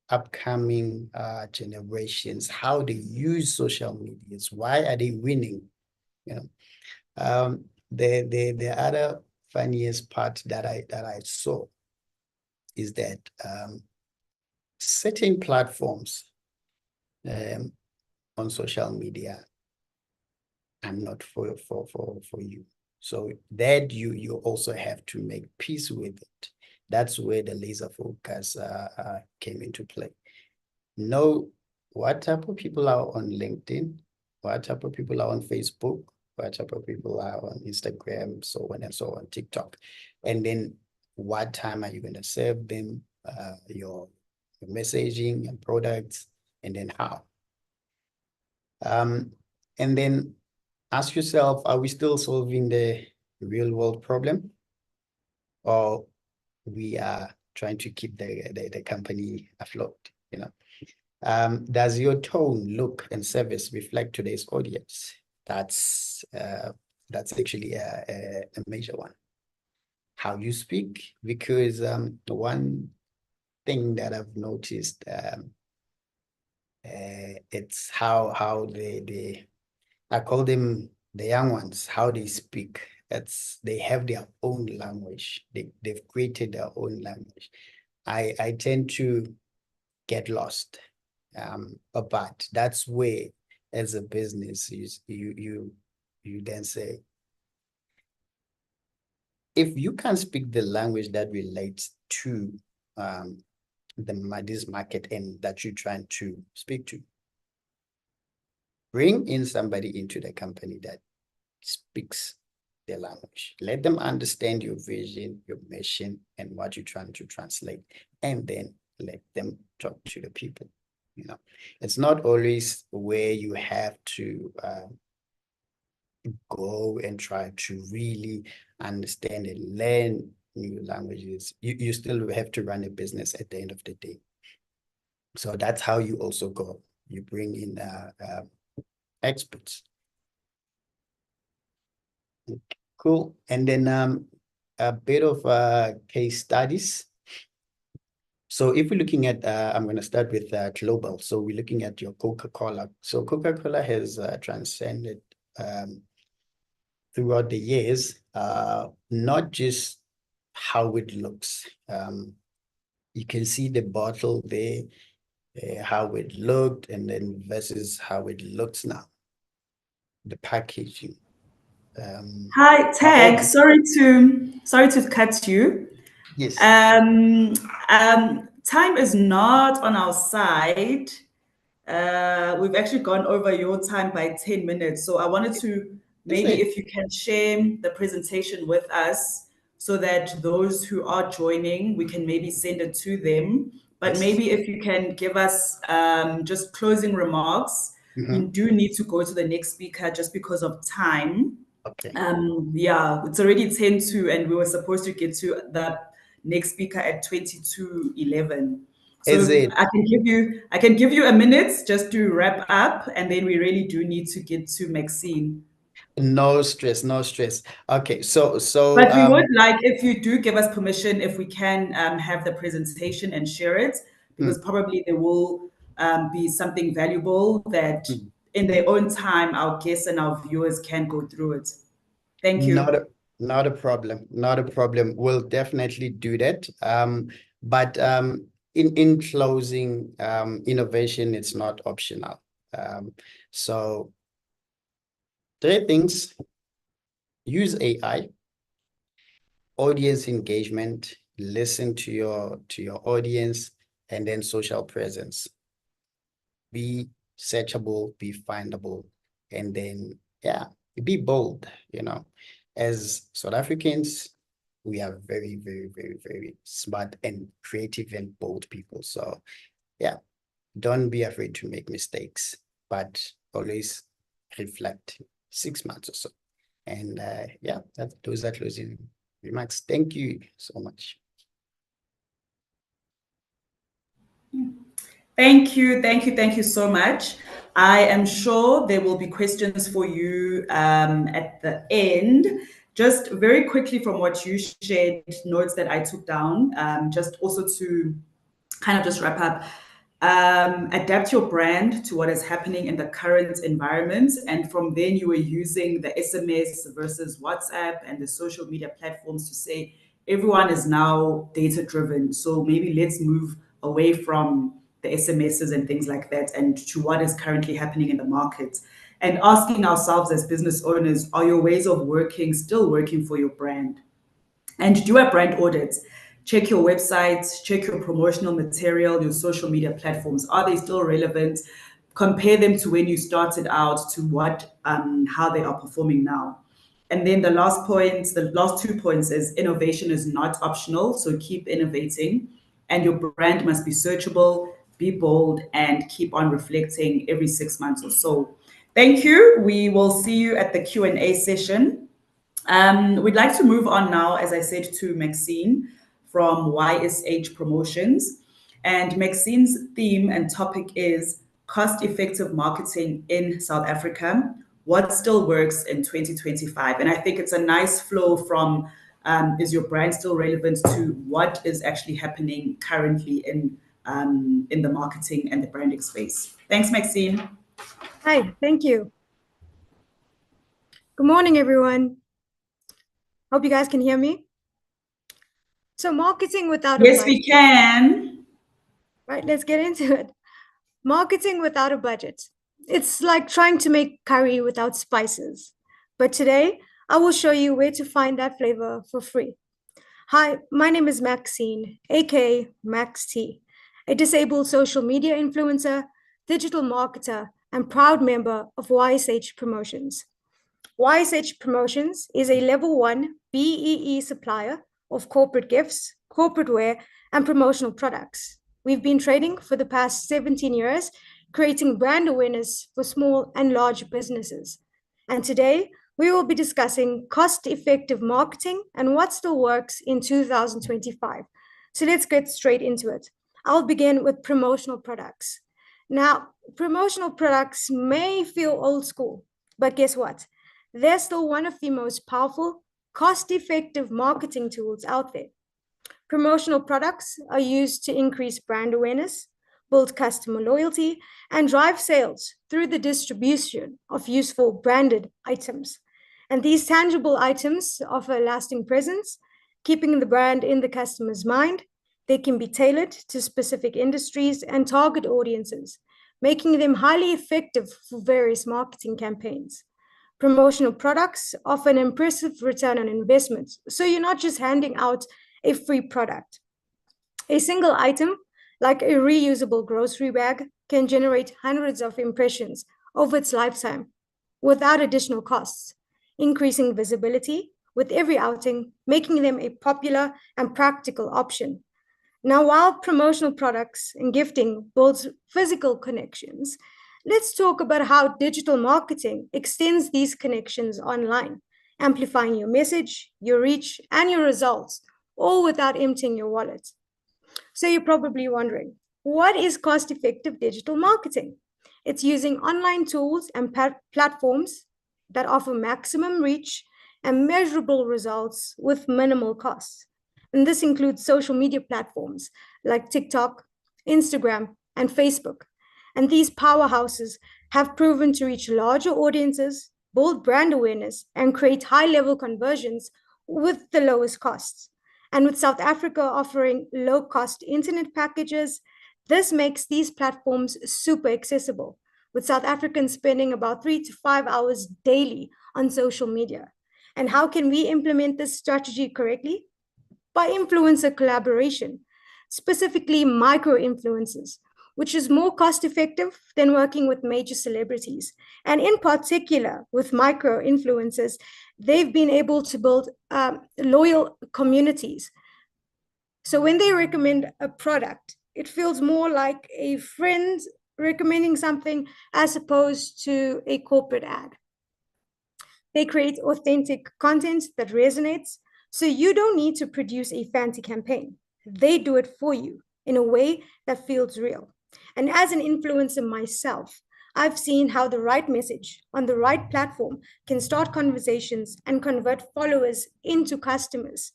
upcoming generations, how they use social medias. Why are they winning? The other funniest part that I saw is that certain platforms on social media are not for you. So that you also have to make peace with it. That's where the laser focus came into play. Know what type of people are on LinkedIn, what type of people are on Facebook, what type of people are on Instagram, so on and so on, TikTok. And then what time are you going to serve them your messaging and products, and then how? And then ask yourself, are we still solving the real world problem, or we are trying to keep the company afloat, you know? Does your tone, look, and service reflect today's audience? That's actually a major one. How you speak, because one thing that I've noticed, it's how they I call them the young ones, how they speak. They have their own language. They've created their own language. I tend to get lost. But that's where, as a business, you then say, if you can speak the language that relates to this market and that you're trying to speak to, bring in somebody into the company that speaks their language. Let them understand your vision, your mission, and what you're trying to translate, and then let them talk to the people. You know, it's not always where you have to go and try to really understand and learn new languages. You still have to run a business at the end of the day. So that's how you also go. You bring in experts. Cool. And then a bit of case studies. So if we're looking at, I'm going to start with global. So we're looking at your Coca-Cola. So Coca-Cola has transcended throughout the years, not just how it looks. You can see the bottle there, how it looked, and then versus how it looks now. The packaging. Hi, Tag. Sorry to cut you. Yes. Time is not on our side. We've actually gone over your time by 10 minutes. So I wanted to maybe if you can share the presentation with us so that those who are joining, we can maybe send it to them. But maybe if you can give us just closing remarks. We do need to go to the next speaker just because of time. Okay. Yeah, it's already 10:02 and we were supposed to get to the next speaker at 22:11. So I can give you a minute just to wrap up, and then we really do need to get to Maxine. No stress, no stress. Okay, so but we would like, if you do give us permission, if we can have the presentation and share it, because probably there will be something valuable that in their own time our guests and our viewers can go through it. Thank you. Not a problem. Not a problem. We'll definitely do that. But in closing, innovation, it's not optional. So 3 things: use AI, audience engagement, listen to your audience, and then social presence. Be searchable, be findable, and then be bold. You know, as South Africans, we are very, very, very, very smart and creative and bold people. So don't be afraid to make mistakes, but always reflect 6 months or so. And those are closing remarks. Thank you so much. Thank you so much. I am sure there will be questions for you at the end. Just very quickly from what you shared, notes that I took down, just also to kind of just wrap up. Adapt your brand to what is happening in the current environment. And from then you were using the SMS versus WhatsApp and the social media platforms to say everyone is now data driven. So maybe let's move away from the SMSs and things like that and to what is currently happening in the market. And asking ourselves as business owners, are your ways of working still working for your brand? And do a brand audit. check your website, check your promotional material, your social media platforms. Are they still relevant? Compare them to when you started out to what, how they are performing now. And then the last point, the last 2 points is innovation is not optional. So keep innovating, and your brand must be searchable, be bold, and keep on reflecting every 6 months or so. Thank you. We will see you at the Q&A session. We'd like to move on now, as I said, to Maxine from YSH Promotions. And Maxine's theme and topic is cost-effective marketing in South Africa. What still works in 2025? And I think it's a nice flow from is your brand still relevant to what is actually happening currently in the marketing and the branding space. Thanks, Maxine. Hi, thank you. Good morning, everyone. Hope you guys can hear me. So marketing without a budget. Yes, we can. Right, let's get into it. Marketing without a budget. It's like trying to make curry without spices. But today, I will show you where to find that flavor for free. Hi, my name is Maxine, aka Max T, a disabled social media influencer, digital marketer, and proud member of YSH Promotions. YSH Promotions is a level 1 BEE supplier of corporate gifts, corporate wear, and promotional products. We've been trading for the past 17 years, creating brand awareness for small and large businesses. And today, we will be discussing cost-effective marketing and what still works in 2025. So let's get straight into it. I'll begin with promotional products. Now, promotional products may feel old school, but guess what? They're still one of the most powerful, cost-effective marketing tools out there. Promotional products are used to increase brand awareness, build customer loyalty, and drive sales through the distribution of useful branded items. And these tangible items offer a lasting presence, keeping the brand in the customer's mind. They can be tailored to specific industries and target audiences, making them highly effective for various marketing campaigns. Promotional products offer an impressive return on investment, so you're not just handing out a free product. A single item, like a reusable grocery bag, can generate hundreds of impressions over its lifetime without additional costs, increasing visibility with every outing, making them a popular and practical option. Now, while promotional products and gifting builds physical connections, let's talk about how digital marketing extends these connections online, amplifying your message, your reach, and your results, all without emptying your wallet. So you're probably wondering, what is cost-effective digital marketing? It's using online tools and platforms that offer maximum reach and measurable results with minimal costs. And this includes social media platforms like TikTok, Instagram, and Facebook. And these powerhouses have proven to reach larger audiences, build brand awareness, and create high-level conversions with the lowest costs. And with South Africa offering low-cost internet packages, this makes these platforms super accessible, with South Africans spending about 3 to 5 hours daily on social media. And how can we implement this strategy correctly? By influencer collaboration, specifically micro-influencers, which is more cost-effective than working with major celebrities. And in particular, with micro-influencers, they've been able to build loyal communities. So when they recommend a product, it feels more like a friend recommending something as opposed to a corporate ad. They create authentic content that resonates, so you don't need to produce a fancy campaign. They do it for you in a way that feels real. And as an influencer myself, I've seen how the right message on the right platform can start conversations and convert followers into customers.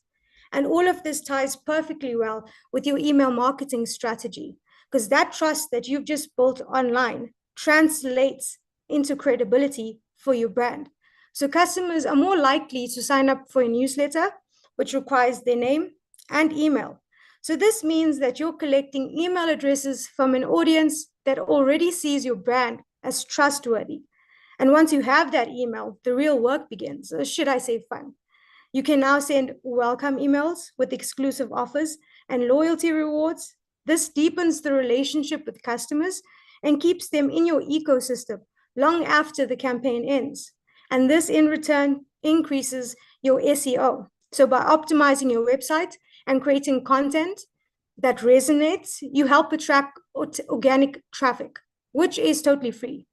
And all of this ties perfectly well with your email marketing strategy, because that trust that you've just built online translates into credibility for your brand. So customers are more likely to sign up for a newsletter, which requires their name and email. So this means that you're collecting email addresses from an audience that already sees your brand as trustworthy. And once you have that email, the real work begins, or should I say fun. You can now send welcome emails with exclusive offers and loyalty rewards. This deepens the relationship with customers and keeps them in your ecosystem long after the campaign ends. And this in return increases your SEO. So by optimizing your website and creating content that resonates, you help attract organic traffic, which is totally free,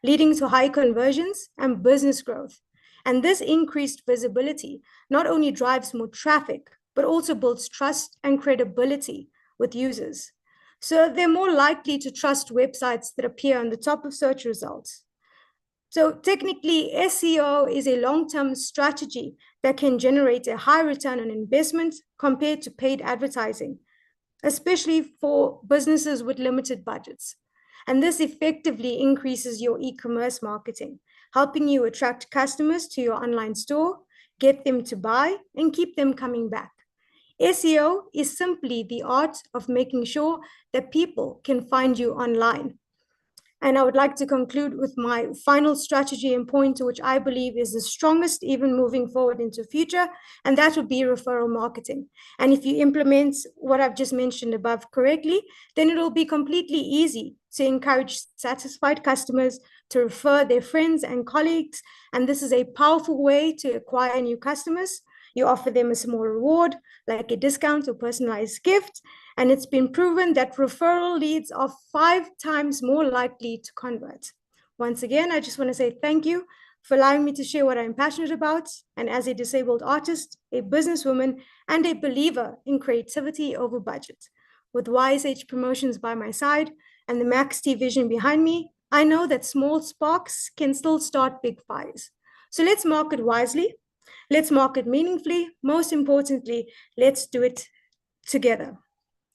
leading to high conversions and business growth. And this increased visibility not only drives more traffic, but also builds trust and credibility with users. So they're more likely to trust websites that appear on the top of search results. So technically, SEO is a long-term strategy that can generate a high return on investment compared to paid advertising, especially for businesses with limited budgets. And this effectively increases your e-commerce marketing, helping you attract customers to your online store, get them to buy, and keep them coming back. SEO is simply the art of making sure that people can find you online. And I would like to conclude with my final strategy and point, which I believe is the strongest even moving forward into future, and that would be referral marketing. And if you implement what I've just mentioned above correctly, then it will be completely easy to encourage satisfied customers to refer their friends and colleagues. And this is a powerful way to acquire new customers. You offer them a small reward, like a discount or personalized gift. And it's been proven that referral leads are 5 times more likely to convert. Once again, I just want to say thank you for allowing me to share what I'm passionate about. And as a disabled artist, a businesswoman, and a believer in creativity over budget. With YSH Promotions by my side and the Max T vision behind me, I know that small sparks can still start big fires. So let's market wisely. Let's market meaningfully. Most importantly, let's do it together.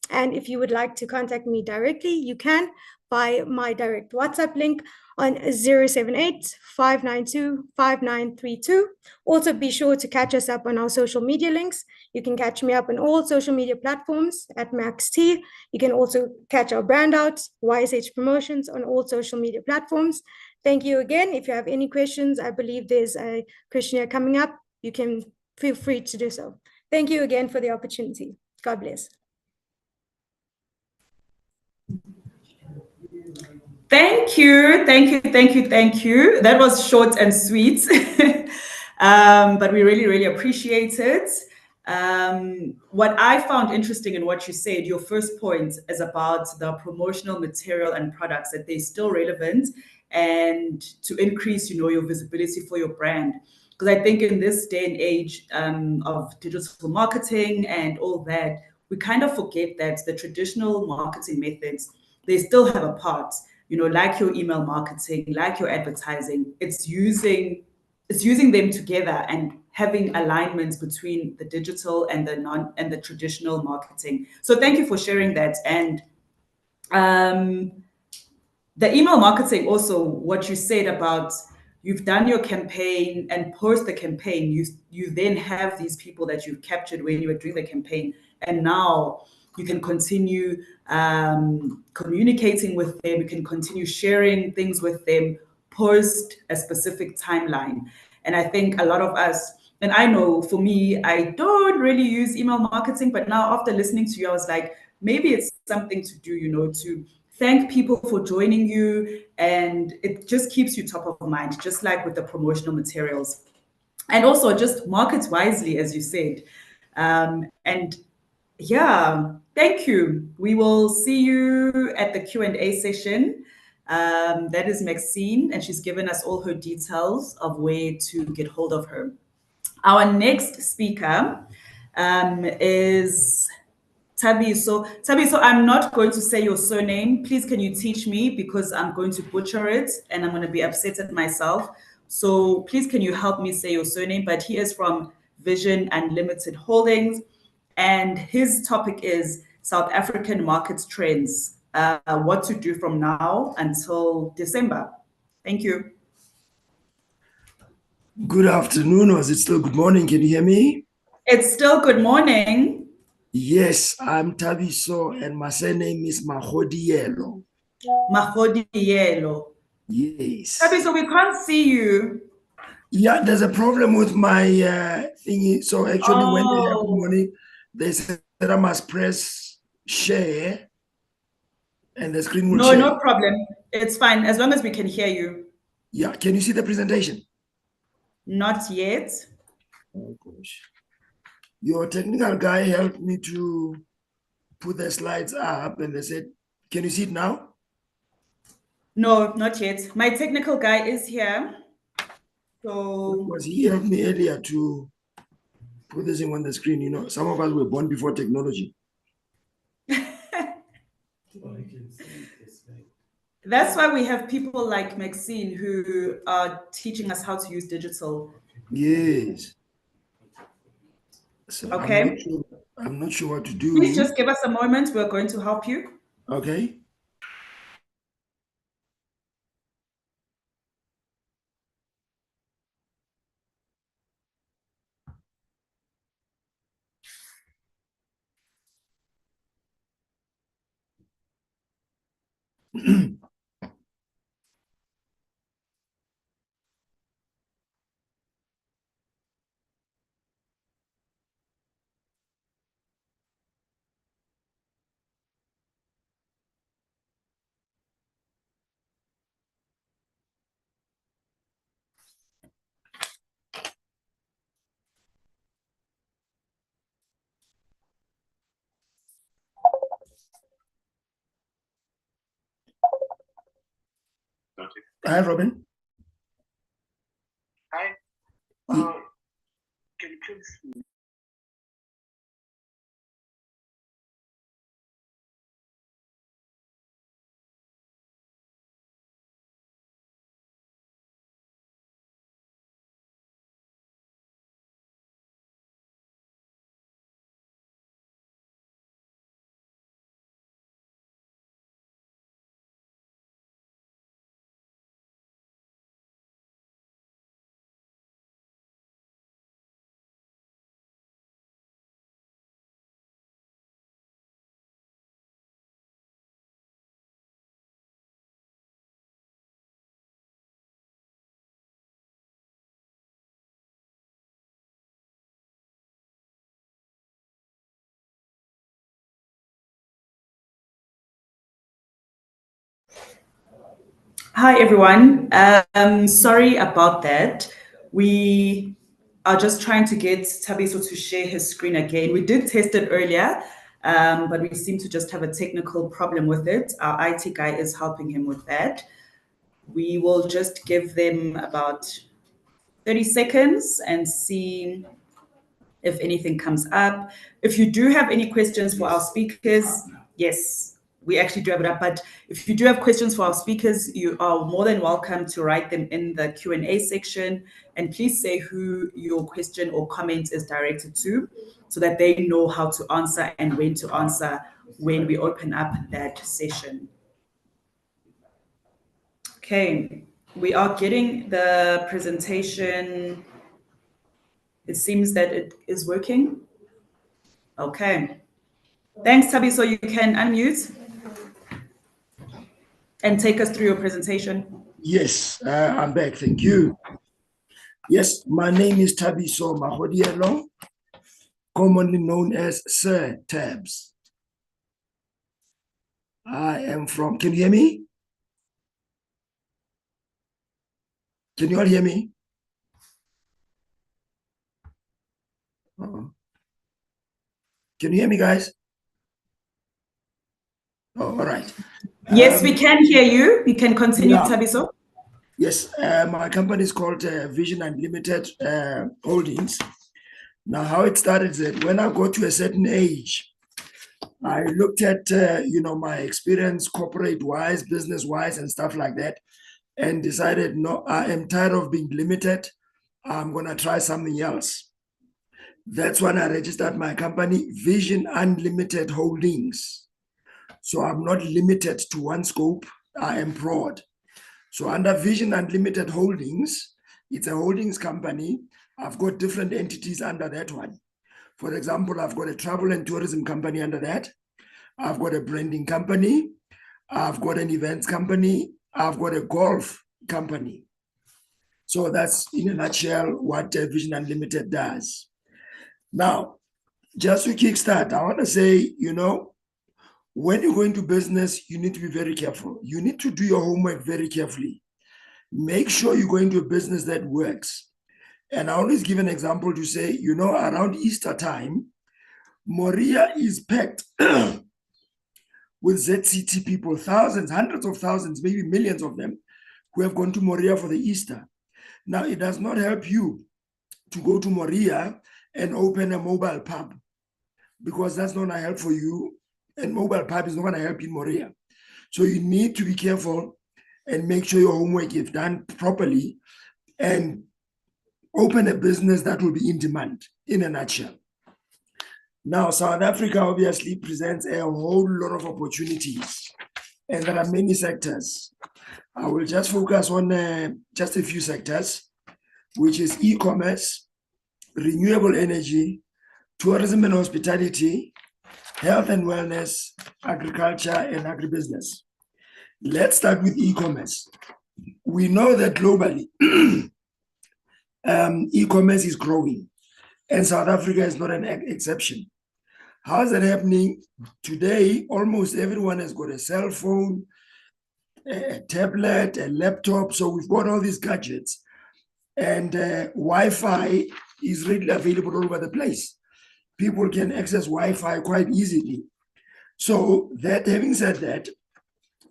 And if you would like to contact me directly, you can by my direct WhatsApp link on 078-592-5932. Also, be sure to catch us up on our social media links. You can catch me up on all social media platforms at MaxT. You can also catch our brand out, YSH Promotions, on all social media platforms. Thank you again. If you have any questions, I believe there's a questionnaire coming up. You can feel free to do so. Thank you again for the opportunity. God bless. Thank you. That was short and sweet, but we really, really appreciate it. What I found interesting in what you said, your first point is about the promotional material and products, that they're still relevant and to increase, your visibility for your brand. Because I think in this day and age of digital marketing and all that, we kind of forget that the traditional marketing methods, they still have a part, like your email marketing, like your advertising. It's using them together and having alignments between the digital and the traditional marketing. So thank you for sharing that. And the email marketing, also what you said about you've done your campaign, and post the campaign, you then have these people that you've captured when you were doing the campaign, and now you can continue communicating with them, you can continue sharing things with them post a specific timeline. And I think a lot of us, and I know for me, I don't really use email marketing, but now after listening to you, I was like, maybe it's something to do, to thank people for joining you, and it just keeps you top of mind, just like with the promotional materials. And also just market wisely, as you said. And yeah, thank you. We will see you at the Q&A session. That is Maxine, and she's given us all her details of where to get hold of her. Our next speaker is Tabiso. Tabiso, I'm not going to say your surname. Please, can you teach me, because I'm going to butcher it and I'm going to be upset at myself. So please, can you help me say your surname? But he is from Vision Unlimited Holdings, and his topic is South African market trends, what to do from now until December. Thank you. Good afternoon, or is it still good morning? Can you hear me? It's still good morning. Yes, I'm Tabiso, and my surname is Mahodielo. Mahodielo. Yes. Tabiso, we can't see you. Yeah, there's a problem with my thingy. So actually, when they have Oh, money, they said I must press share, and the screen will no, share. no problem. It's fine as long as we can hear you. Yeah, can you see the presentation? Not yet. Oh gosh. Your technical guy helped me to put the slides up, and they said, "Can you see it now?" No, not yet. My technical guy is here. So Because he helped me earlier to put this thing on the screen. You know, some of us were born before technology. that's why we have people like Maxine who are teaching us how to use digital. Yes. So Okay. I'm not sure what to Please do. just give us a moment. We're going to help you. Okay. Hi, Robin. Hi. Can you please? Hi, everyone. Sorry about that. We are just trying to get Tabiso to share his screen again. We did test it earlier, but we seem to just have a technical problem with it. Our IT guy is helping him with that. We will just give them about 30 seconds and see if anything comes up. If you do have any questions for our speakers, yes, we actually do have it up. But if you do have questions for our speakers, you are more than welcome to write them in the Q&A section. And please say who your question or comment is directed to so that they know how to answer and when to answer when we open up that session. Okay, we are getting the presentation. It seems that it is working. Okay. Thanks, Tabi. So you can unmute and take us through your presentation. Yes, I'm back. Thank you. Yes, my name is Tabiso Mahodielo, commonly known as Sir Tabs. I am from, can you hear me? Can you all hear me? Uh-oh. Can you hear me, guys? Oh, all right. Yes, we can hear you. You can continue, yeah. Tabiso. Yes, my company is called Vision Unlimited Holdings. Now, how it started is that when I got to a certain age, I looked at, my experience corporate-wise, business-wise, and stuff like that, and decided, no, I am tired of being limited. I'm going to try something else. That's when I registered my company, Vision Unlimited Holdings. So I'm not limited to one scope. I am broad. So under Vision Unlimited Holdings, it's a holdings company. I've got different entities under that one. For example, I've got a travel and tourism company under that. I've got a branding company. I've got an events company. I've got a golf company. So that's in a nutshell what Vision Unlimited does. Now, just to kickstart, I want to say, when you go into business, you need to be very careful. You need to do your homework very carefully. Make sure you go into a business that works. And I always give an example to say, around Easter time, Moria is packed with ZCT people, thousands, hundreds of thousands, maybe millions of them, who have gone to Moria for the Easter. Now, it does not help you to go to Moria and open a mobile pub, because that's not going to help for you, and mobile pub is not going to help in Moria. So you need to be careful and make sure your homework is done properly and open a business that will be in demand, in a nutshell. Now, South Africa obviously presents a whole lot of opportunities, and there are many sectors. I will just focus on just a few sectors, which is e-commerce, renewable energy, tourism and hospitality, health and wellness, agriculture, and agribusiness. Let's start with e-commerce. We know that globally, e-commerce is growing, and South Africa is not an exception. How is that happening? Today, almost everyone has got a cell phone, a tablet, a laptop. So we've got all these gadgets, and Wi-Fi is readily available all over the place. People can access Wi-Fi quite easily. So that, having said that,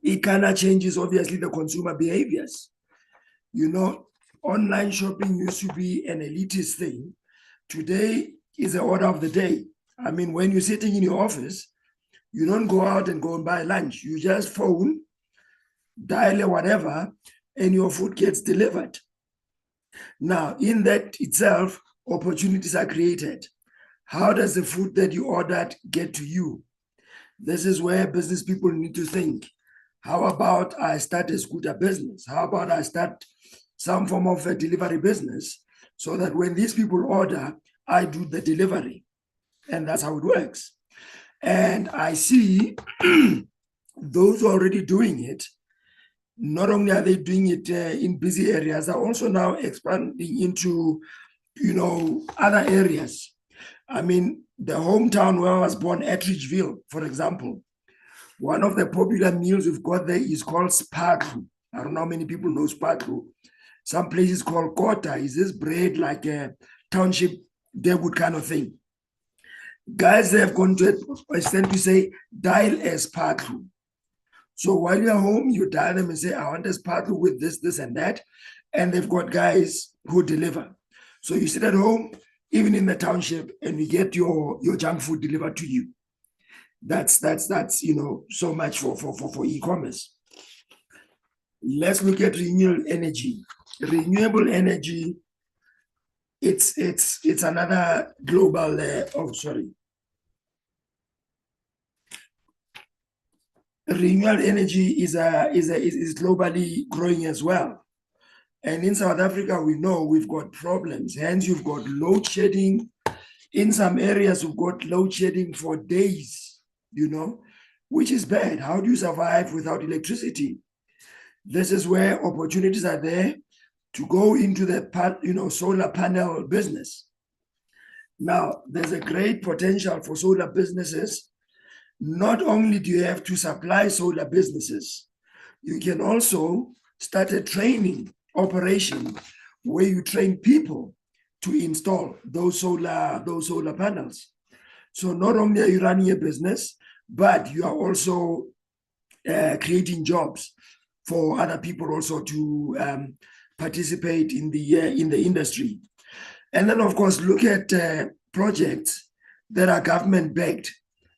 it kind of changes, obviously, the consumer behaviors. Online shopping used to be an elitist thing. Today is the order of the day. I mean, when you're sitting in your office, you don't go out and go and buy lunch. You just phone, dial or whatever, and your food gets delivered. Now, in that itself, opportunities are created. How does the food that you ordered get to you? This is where business people need to think. How about I start a scooter business? How about I start some form of a delivery business so that when these people order, I do the delivery? And that's how it works. And I see those who are already doing it. Not only are they doing it in busy areas, they're also now expanding into, other areas. I mean, the hometown where I was born, Attridgeville, for example, one of the popular meals we've got there is called sparkle. I don't know how many people know sparkle. Some places call kota. Is this bread like a township Deadwood kind of thing? Guys, they have gone to an extent to say, dial a sparkle. So while you're home, you dial them and say, I want a sparkle with this, this, and that. And they've got guys who deliver. So you sit at home, even in the township, and you get your junk food delivered to you. That's so much for e-commerce. Let's look at renewable energy. Renewable energy, it's another global. Renewable energy is globally growing as well. And in South Africa, we know we've got problems. Hence, you've got load shedding. In some areas, we've got load shedding for days, which is bad. How do you survive without electricity? This is where opportunities are there to go into the solar panel business. Now, there's a great potential for solar businesses. Not only do you have to supply solar businesses, you can also start a training operation where you train people to install those solar panels. So not only are you running a business, but you are also creating jobs for other people also to participate in the industry. And then, of course, look at projects that are government-backed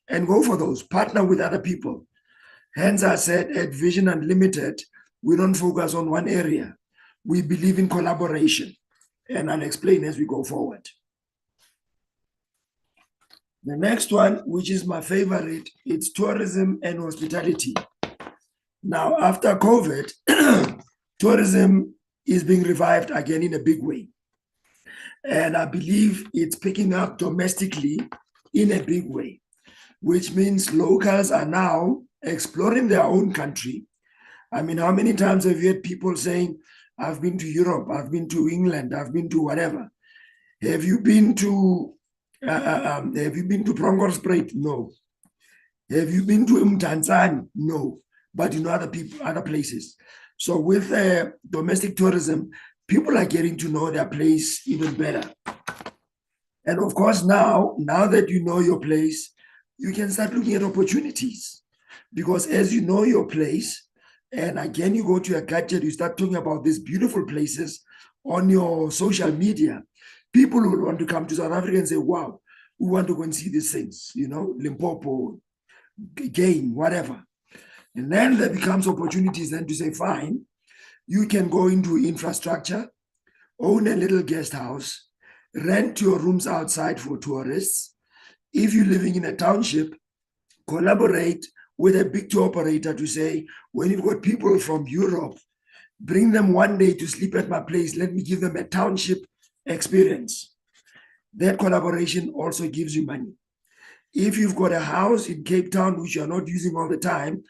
and go for those, partner with other people. Hence, I said at Vision Unlimited, we don't focus on one area. We believe in collaboration, and I'll explain as we go forward. The next one, which is my favorite, it's tourism and hospitality. Now, after COVID, tourism is being revived again in a big way. And I believe it's picking up domestically in a big way, which means locals are now exploring their own country. I mean, how many times have you heard people saying, I've been to Europe, I've been to England, I've been to whatever. Have you been to Bronkhorstspruit? No. Have you been to Mtanzani? No. But you know other places. So with domestic tourism, people are getting to know their place even better. And of course, now that you know your place, you can start looking at opportunities. Because as you know your place, and again, you go to your gadget, you start talking about these beautiful places on your social media, people will want to come to South Africa and say, wow, we want to go and see these things, you know, Limpopo, game, whatever. And then there becomes opportunities then to say, fine, you can go into infrastructure, own a little guest house, rent your rooms outside for tourists. If you're living in a township, collaborate with a big tour operator to say, when you've got people from Europe, bring them one day to sleep at my place. Let me give them a township experience. That collaboration also gives you money. If you've got a house in Cape Town, which you're not using all the time,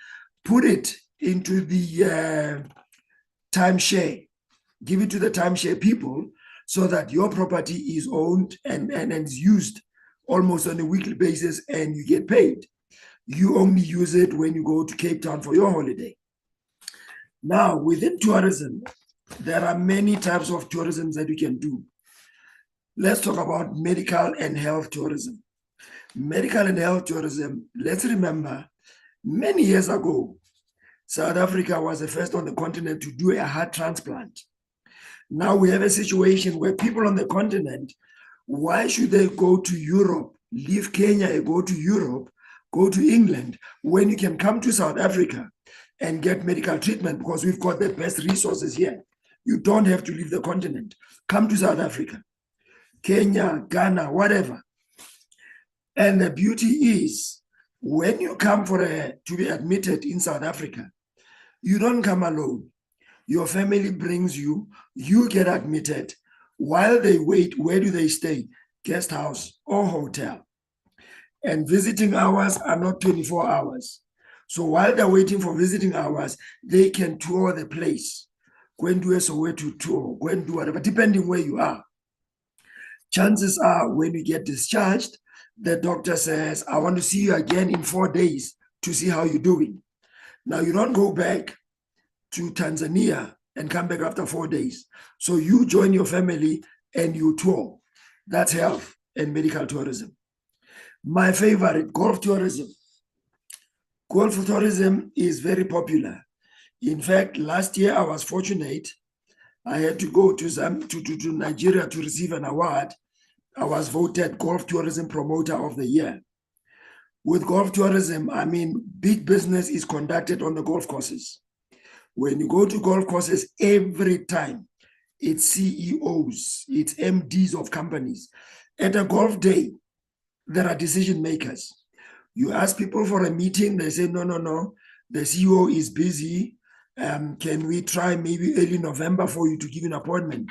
put it into the timeshare. Give it to the timeshare people so that your property is owned and is used almost on a weekly basis and you get paid. You only use it when you go to Cape Town for your holiday. Now, within tourism, there are many types of tourism that you can do. Let's talk about medical and health tourism. Medical and health tourism, let's remember, many years ago, South Africa was the first on the continent to do a heart transplant. Now we have a situation where people on the continent, why should they go to Europe, leave Kenya and go to Europe, go to England, when you can come to South Africa and get medical treatment because we've got the best resources here. You don't have to leave the continent. Come to South Africa, Kenya, Ghana, whatever. And the beauty is, when you come to be admitted in South Africa, you don't come alone. Your family brings you, you get admitted. While they wait, where do they stay? Guest house or hotel. And visiting hours are not 24 hours. So while they're waiting for visiting hours, they can tour the place. Go and do a Soweto tour, go and do whatever, depending where you are. Chances are when you get discharged, the doctor says, I want to see you again in 4 days to see how you're doing. Now, you don't go back to Tanzania and come back after 4 days. So you join your family and you tour. That's health and medical tourism. My favorite, golf tourism. Golf tourism is very popular. In fact, last year I was fortunate. I had to go to Nigeria to receive an award. I was voted Golf Tourism Promoter of the Year. With golf tourism, I mean, big business is conducted on the golf courses. When you go to golf courses, every time, it's CEOs, it's MDs of companies. At a golf day, there are decision makers. You ask people for a meeting, they say, no, the CEO is busy. Can we try maybe early November for you to give an appointment?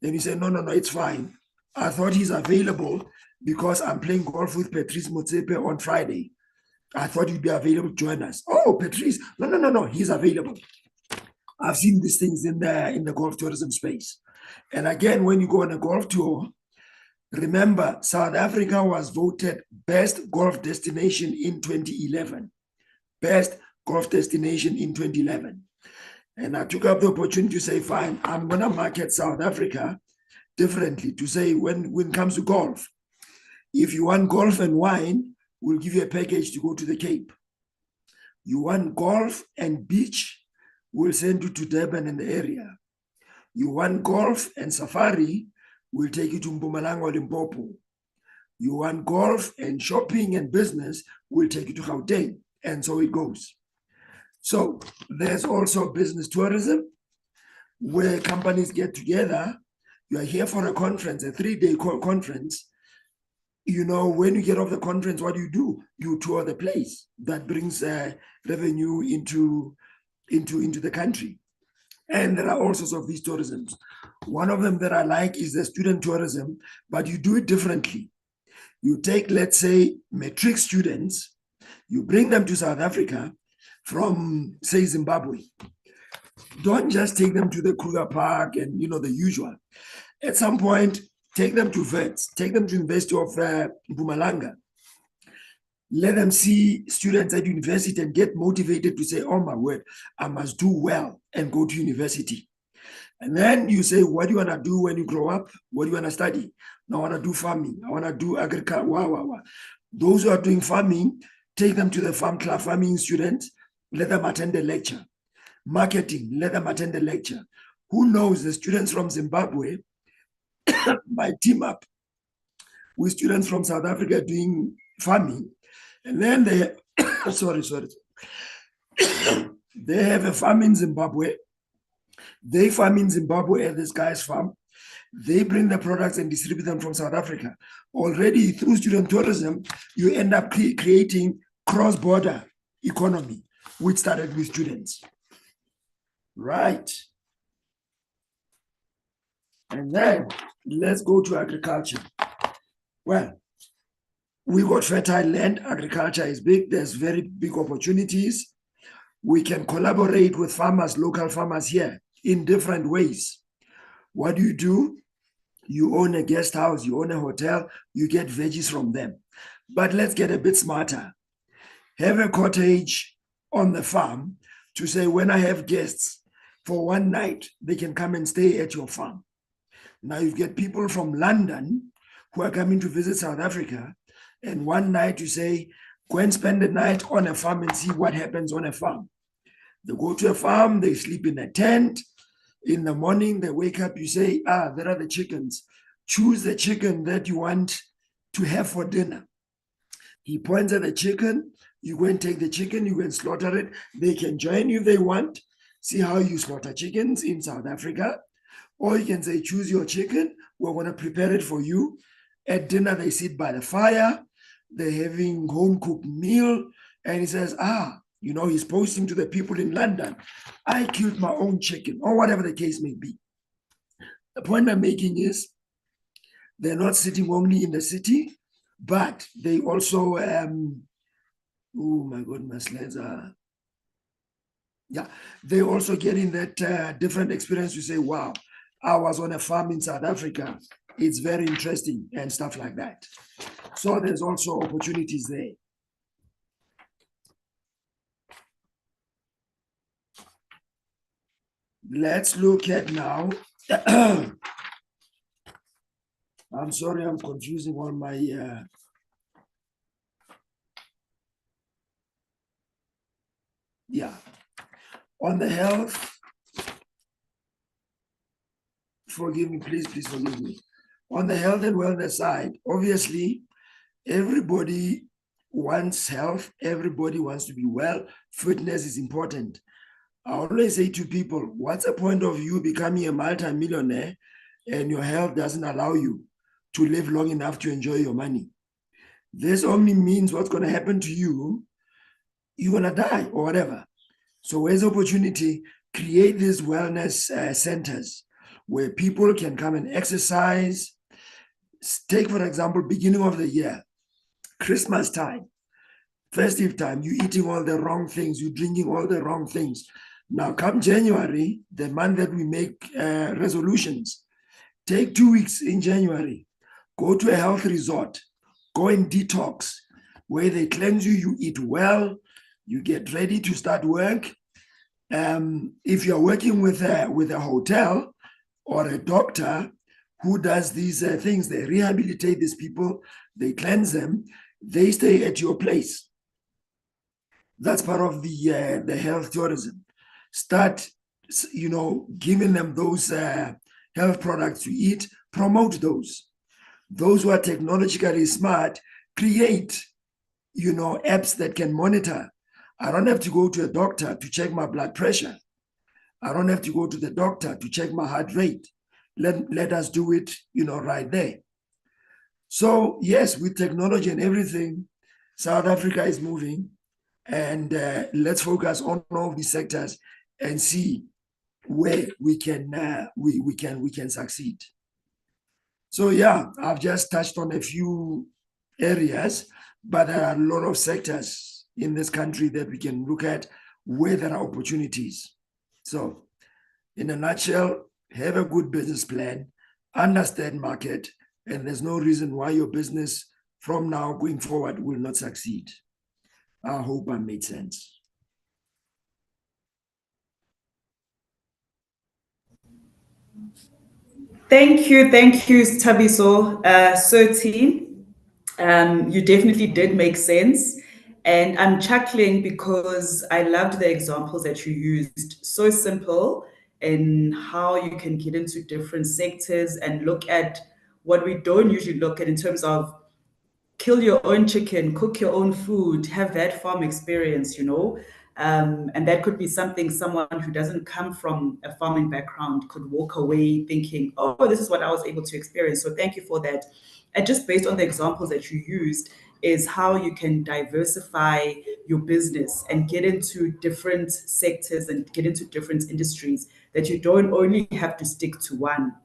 Then you say, no, it's fine. I thought he's available because I'm playing golf with Patrice Motsepe on Friday. I thought you'd be available to join us. Oh, Patrice, no, he's available. I've seen these things in the golf tourism space. And again, when you go on a golf tour, remember, South Africa was voted best golf destination in 2011. Best golf destination in 2011. And I took up the opportunity to say, fine, I'm going to market South Africa differently, to say when it comes to golf, if you want golf and wine, we'll give you a package to go to the Cape. You want golf and beach, we'll send you to Durban and the area. You want golf and safari, we'll take you to Mpumalanga or Limpopo. You want golf and shopping and business, we'll take you to Gauteng. And so it goes. So there's also business tourism, where companies get together. You are here for a conference, a 3-day conference. You know, when you get off the conference, what do? You tour the place. That brings revenue into the country. And there are all sorts of these tourisms. One of them that I like is the student tourism, but you do it differently. You take, let's say, matric students, you bring them to South Africa from, say, Zimbabwe. Don't just take them to the Kruger Park and, the usual. At some point, take them to VETS, take them to University of Mpumalanga. Let them see students at university and get motivated to say, oh my word, I must do well and go to university. And then you say, what do you want to do when you grow up? What do you want to study? I want to do farming. I want to do agriculture. Wow. Those who are doing farming, take them to the farm club, farming students, let them attend the lecture. Marketing, let them attend the lecture. Who knows, the students from Zimbabwe might team up with students from South Africa doing farming. And then they, they have a farm in Zimbabwe. They farm in Zimbabwe at this guy's farm. They bring the products and distribute them from South Africa. Already through student tourism, you end up creating cross-border economy, which started with students. Right. And then let's go to agriculture. Well, we got fertile land. Agriculture is big. There's very big opportunities. We can collaborate with farmers, local farmers here in different ways. What do? You own a guest house, you own a hotel, you get veggies from them. But let's get a bit smarter. Have a cottage on the farm to say, when I have guests for one night, they can come and stay at your farm. Now you get people from London who are coming to visit South Africa, and one night you say, go and spend the night on a farm and see what happens on a farm. They go to a farm, they sleep in a tent. In the morning, they wake up, you say, there are the chickens. Choose the chicken that you want to have for dinner. He points at the chicken. You go and take the chicken, you go and slaughter it. They can join you if they want. See how you slaughter chickens in South Africa. Or you can say, choose your chicken. We're going to prepare it for you. At dinner, they sit by the fire. They're having home-cooked meal. And he says, he's posting to the people in London, I killed my own chicken, or whatever the case may be. The point I'm making is they're not sitting only in the city, but they also, they also getting that different experience. You say, wow, I was on a farm in South Africa. It's very interesting and stuff like that. So there's also opportunities there. Let's look at now. I'm sorry, I'm confusing all my on the health. Forgive me, please forgive me. On the health and wellness side, obviously, everybody wants health. Everybody wants to be well. Fitness is important. I always say to people, what's the point of you becoming a multi-millionaire and your health doesn't allow you to live long enough to enjoy your money? This only means what's going to happen to you, you're going to die or whatever. So where's the opportunity? Create these wellness centers where people can come and exercise. Take, for example, beginning of the year, Christmas time, festive time, you're eating all the wrong things, you're drinking all the wrong things. Now, come January, the month that we make resolutions, take 2 weeks in January, go to a health resort, go and detox, where they cleanse you, you eat well, you get ready to start work. If you're working with a hotel or a doctor who does these things, they rehabilitate these people, they cleanse them, they stay at your place. That's part of the health tourism. Start, giving them those health products to eat, promote those. Those who are technologically smart, create, apps that can monitor. I don't have to go to a doctor to check my blood pressure. I don't have to go to the doctor to check my heart rate. Let us do it, right there. So yes, with technology and everything, South Africa is moving, and let's focus on all these sectors and see where we can succeed. So yeah, I've just touched on a few areas, but there are a lot of sectors in this country that we can look at where there are opportunities. So, in a nutshell, have a good business plan, understand market, and there's no reason why your business from now going forward will not succeed. I hope I made sense. Thank you, Tabiso. You definitely did make sense. And I'm chuckling because I loved the examples that you used. So simple in how you can get into different sectors and look at what we don't usually look at in terms of kill your own chicken, cook your own food, have that farm experience, and that could be something someone who doesn't come from a farming background could walk away thinking, oh, this is what I was able to experience. So thank you for that. And just based on the examples that you used, is how you can diversify your business and get into different sectors and get into different industries, that you don't only have to stick to one.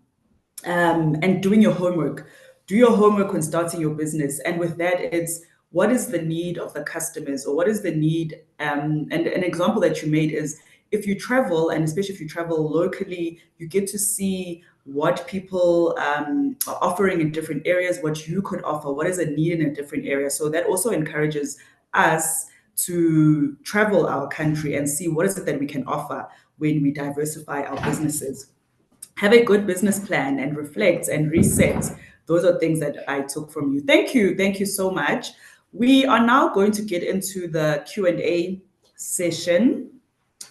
And doing your homework. Do your homework when starting your business. And with that, it's what is the need of the customers, or what is the need? And an example that you made is if you travel, and especially if you travel locally, you get to see what people are offering in different areas, what you could offer, what is a need in a different area. So that also encourages us to travel our country and see what is it that we can offer when we diversify our businesses. Have a good business plan and reflect and reset. Those are things that I took from you. Thank you. Thank you so much. We are now going to get into the Q&A session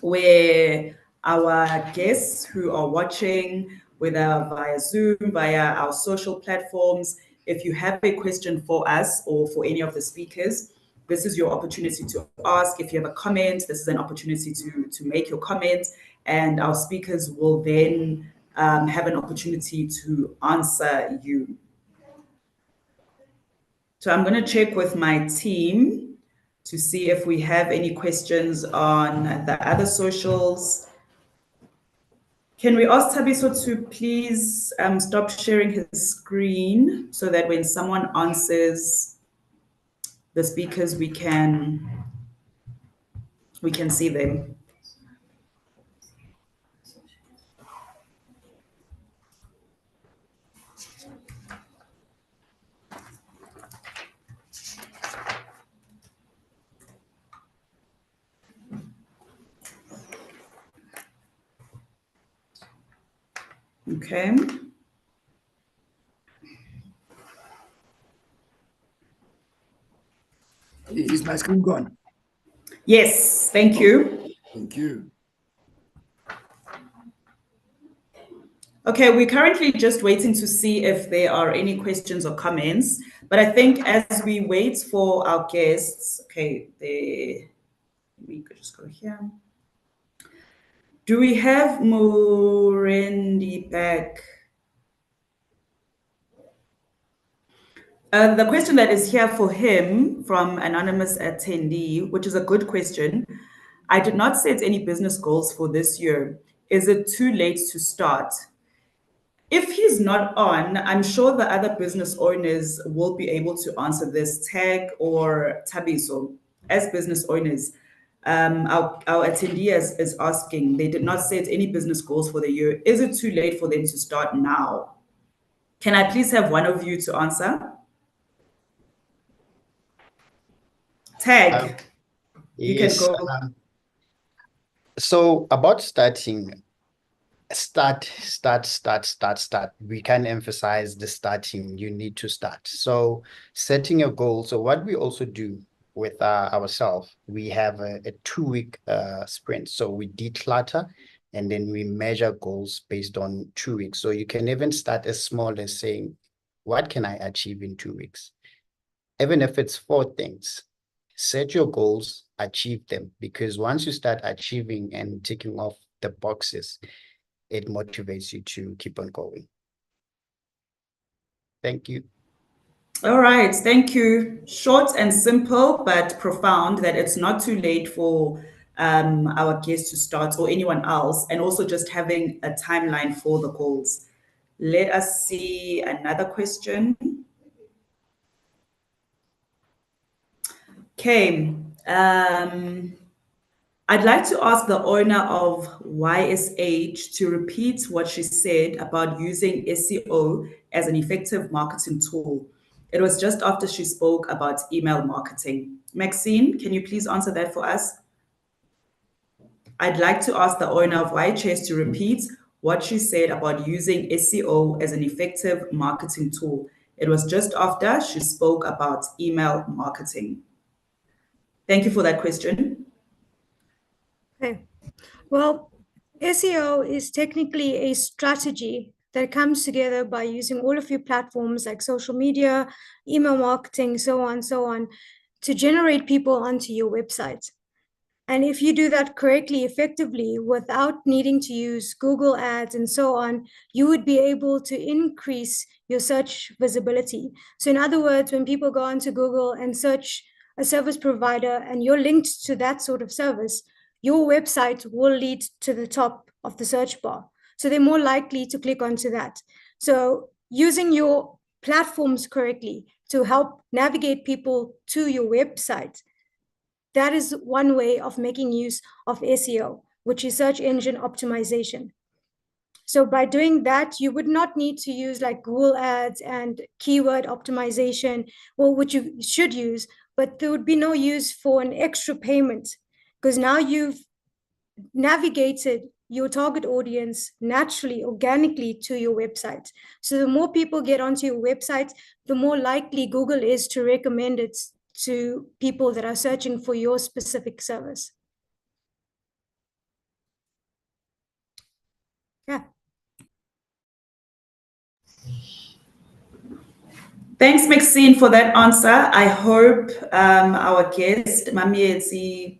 where our guests who are watching, whether via Zoom, via our social platforms, if you have a question for us or for any of the speakers, this is your opportunity to ask. If you have a comment, this is an opportunity to make your comment, and our speakers will then have an opportunity to answer you. So I'm going to check with my team to see if we have any questions on the other socials. Can we ask Tabiso to please stop sharing his screen so that when someone answers the speakers, we can see them. Okay. Is my screen gone? Yes, thank you. Thank you. Okay, we're currently just waiting to see if there are any questions or comments. But I think as we wait for our guests, okay, we could just go here. Do we have Murendi back? The question that is here for him from anonymous attendee, which is a good question. I did not set any business goals for this year. Is it too late to start? If he's not on, I'm sure the other business owners will be able to answer this, Tag or Tabiso, as business owners. Our attendee is asking, they did not set any business goals for the year. Is it too late for them to start now? Can I please have one of you to answer? Tag, you Yes. can go. So about starting, start. We can emphasize the starting. You need to start. So setting a goal. So what we also do with ourselves, we have a 2-week sprint. So we declutter and then we measure goals based on 2 weeks. So you can even start as small as saying, what can I achieve in 2 weeks? Even if it's 4 things, set your goals, achieve them, because once you start achieving and ticking off the boxes, it motivates you to keep on going. Thank you. All right, thank you. Short and simple, but profound, that it's not too late for our guests to start or anyone else, and also just having a timeline for the goals. Let us see another question. Okay. I'd like to ask the owner of YSH to repeat what she said about using SEO as an effective marketing tool. It was just after she spoke about email marketing. Maxine, can you please answer that for us? I'd like to ask the owner of YHS to repeat what she said about using SEO as an effective marketing tool. It was just after she spoke about email marketing. Thank you for that question. Okay. Well, SEO is technically a strategy that comes together by using all of your platforms like social media, email marketing, so on, to generate people onto your website. And if you do that correctly, effectively, without needing to use Google Ads and so on, you would be able to increase your search visibility. So in other words, when people go onto Google and search a service provider and you're linked to that sort of service, your website will lead to the top of the search bar. So they're more likely to click onto that. So using your platforms correctly to help navigate people to your website, that is one way of making use of SEO, which is search engine optimization. So by doing that, you would not need to use like Google Ads and keyword optimization, well, which you should use, but there would be no use for an extra payment because now you've navigated your target audience naturally, organically to your website. So the more people get onto your website, the more likely Google is to recommend it to people that are searching for your specific service. Yeah. Thanks, Maxine, for that answer. I hope our guest, Mamietsi,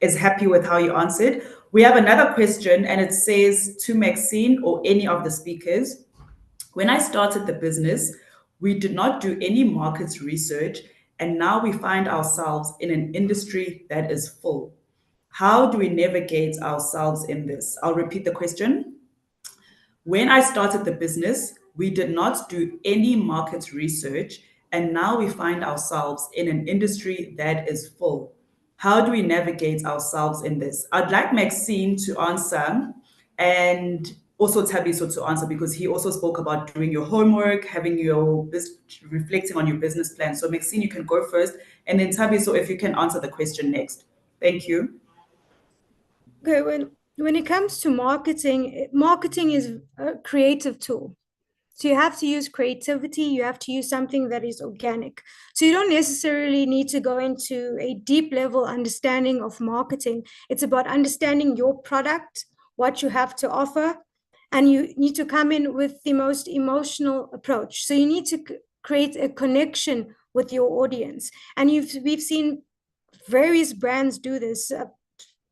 is happy with how you answered. We have another question, and it says to Maxine or any of the speakers, when I started the business, we did not do any market research, and now we find ourselves in an industry that is full. How do we navigate ourselves in this? I'll repeat the question. When I started the business, we did not do any market research, and now we find ourselves in an industry that is full. How do we navigate ourselves in this? I'd like Maxine to answer and also Tabiso to answer because he also spoke about doing your homework, having your reflecting on your business plan. So Maxine, you can go first, and then Tabiso, if you can answer the question next. Thank you. Okay, when it comes to marketing, marketing is a creative tool. So you have to use creativity, you have to use something that is organic. So you don't necessarily need to go into a deep level understanding of marketing. It's about understanding your product, what you have to offer, and you need to come in with the most emotional approach. So you need to create a connection with your audience. And we've seen various brands do this,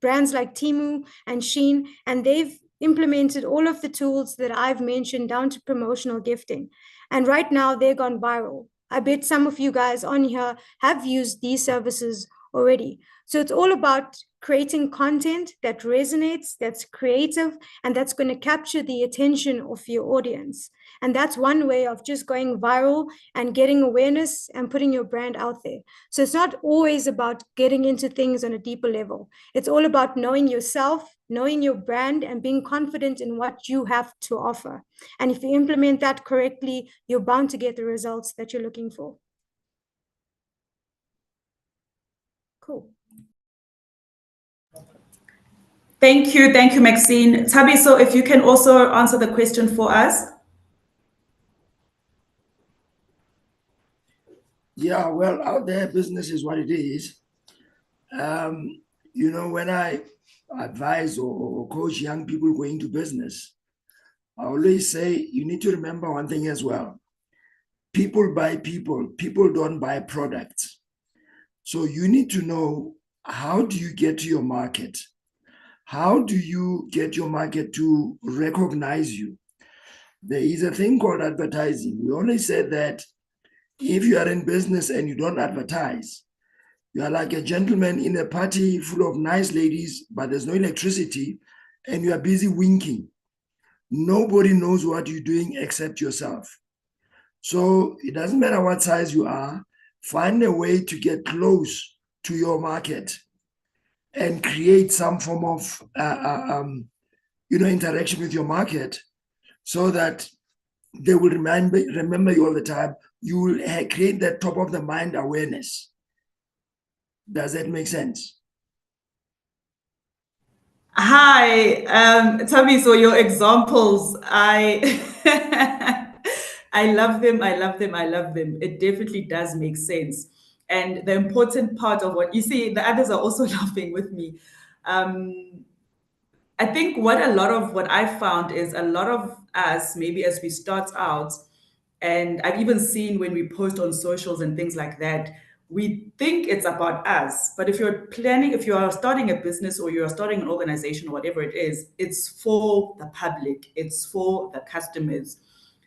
brands like Temu and Shein, and they've implemented all of the tools that I've mentioned down to promotional gifting. And right now they've gone viral. I bet some of you guys on here have used these services already. So it's all about creating content that resonates, that's creative, and that's going to capture the attention of your audience. And that's one way of just going viral and getting awareness and putting your brand out there. So it's not always about getting into things on a deeper level. It's all about knowing yourself, knowing your brand, and being confident in what you have to offer. And if you implement that correctly, you're bound to get the results that you're looking for. Cool. Thank you, Maxine. Tabiso, if you can also answer the question for us. Yeah, well, out there, business is what it is. When I advise or coach young people going to business, I always say you need to remember one thing as well. People buy people. People don't buy products. So you need to know, how do you get to your market? How do you get your market to recognize you? There is a thing called advertising. We only said that if you are in business and you don't advertise, you are like a gentleman in a party full of nice ladies, but there's no electricity, and you are busy winking. Nobody knows what you're doing except yourself. So it doesn't matter what size you are, find a way to get close to your market. and create some form of interaction with your market, so that they will remember you all the time. You will create that top of the mind awareness. Does that make sense? Hi, Tabi. So your examples, I love them. I love them. I love them. It definitely does make sense. And the important part of what you see, the others are also laughing with me. Um, I think what I found is a lot of us, maybe as we start out, and I've even seen when we post on socials and things like that, we think it's about us. But if you are starting a business or you are starting an organization or whatever it is, it's for the public, it's for the customers.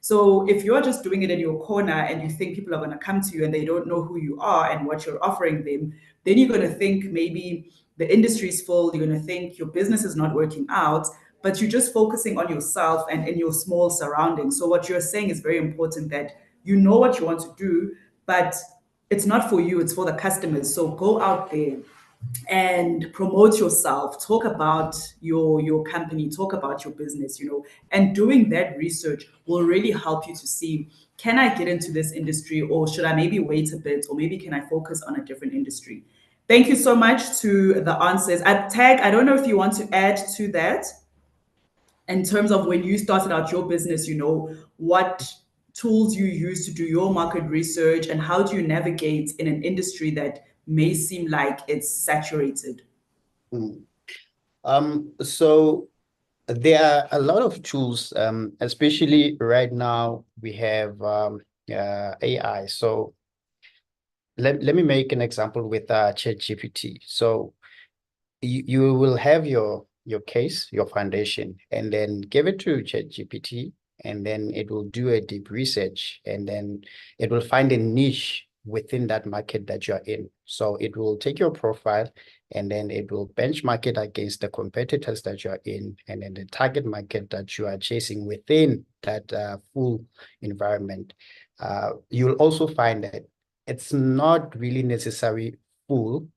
So if you're just doing it in your corner and you think people are going to come to you and they don't know who you are and what you're offering them, then you're going to think maybe the industry is full, you're going to think your business is not working out, but you're just focusing on yourself and in your small surroundings. So what you're saying is very important, that you know what you want to do, but it's not for you, it's for the customers. So go out there and promote yourself, talk about your company, talk about your business, and doing that research will really help you to see, can I get into this industry, or should I maybe wait a bit, or maybe can I focus on a different industry? Thank you so much to the answers. I don't know if you want to add to that in terms of when you started out your business, what tools you use to do your market research, and how do you navigate in an industry that may seem like it's saturated? So there are a lot of tools, especially right now we have AI. So let me make an example with ChatGPT. So you will have your case, your foundation, and then give it to ChatGPT, and then it will do a deep research, and then it will find a niche within that market that you're in. So it will take your profile, and then it will benchmark it against the competitors that you're in, and then the target market that you are chasing within that full environment. You'll also find that it's not really necessary full.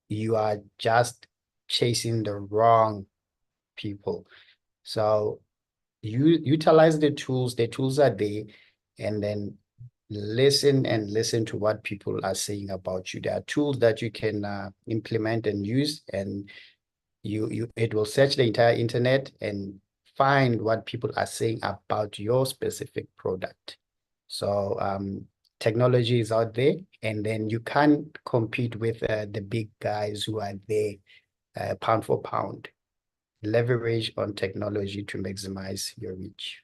You are just chasing the wrong people. So you utilize the tools are there, and then listen to what people are saying about you. There are tools that you can implement and use, and it will search the entire internet and find what people are saying about your specific product. So technology is out there, and then you can't compete with the big guys who are there pound for pound. Leverage on technology to maximize your reach.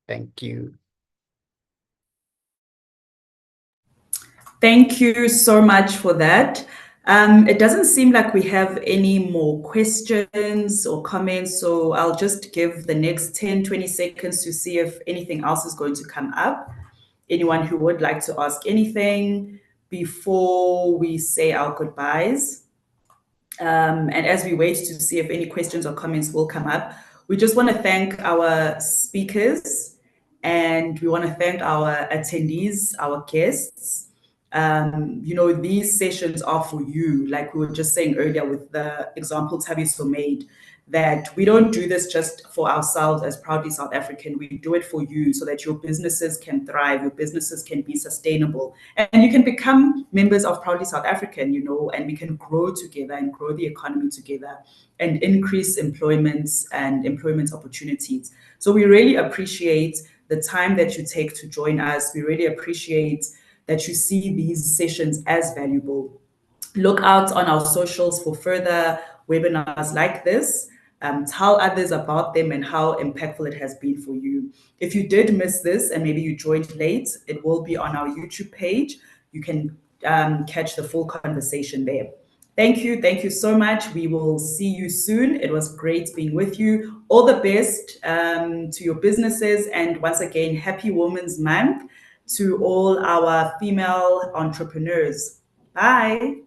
Thank you. Thank you so much for that. It doesn't seem like we have any more questions or comments, so I'll just give the next 10, 20 seconds to see if anything else is going to come up. Anyone who would like to ask anything before we say our goodbyes. And as we wait to see if any questions or comments will come up, we just want to thank our speakers, and we want to thank our attendees, our guests. These sessions are for you, like we were just saying earlier with the example Tabiso made, that we don't do this just for ourselves as Proudly South African. We do it for you so that your businesses can thrive, your businesses can be sustainable, and you can become members of Proudly South African, and we can grow together and grow the economy together and increase employment and employment opportunities. So we really appreciate the time that you take to join us. We really appreciate that you see these sessions as valuable. Look out on our socials for further webinars like this. Tell others about them and how impactful it has been for you. If you did miss this and maybe you joined late, it will be on our YouTube page. You can catch the full conversation there. Thank you. Thank you so much. We will see you soon. It was great being with you. All the best to your businesses. And once again, happy Women's Month to all our female entrepreneurs. Bye.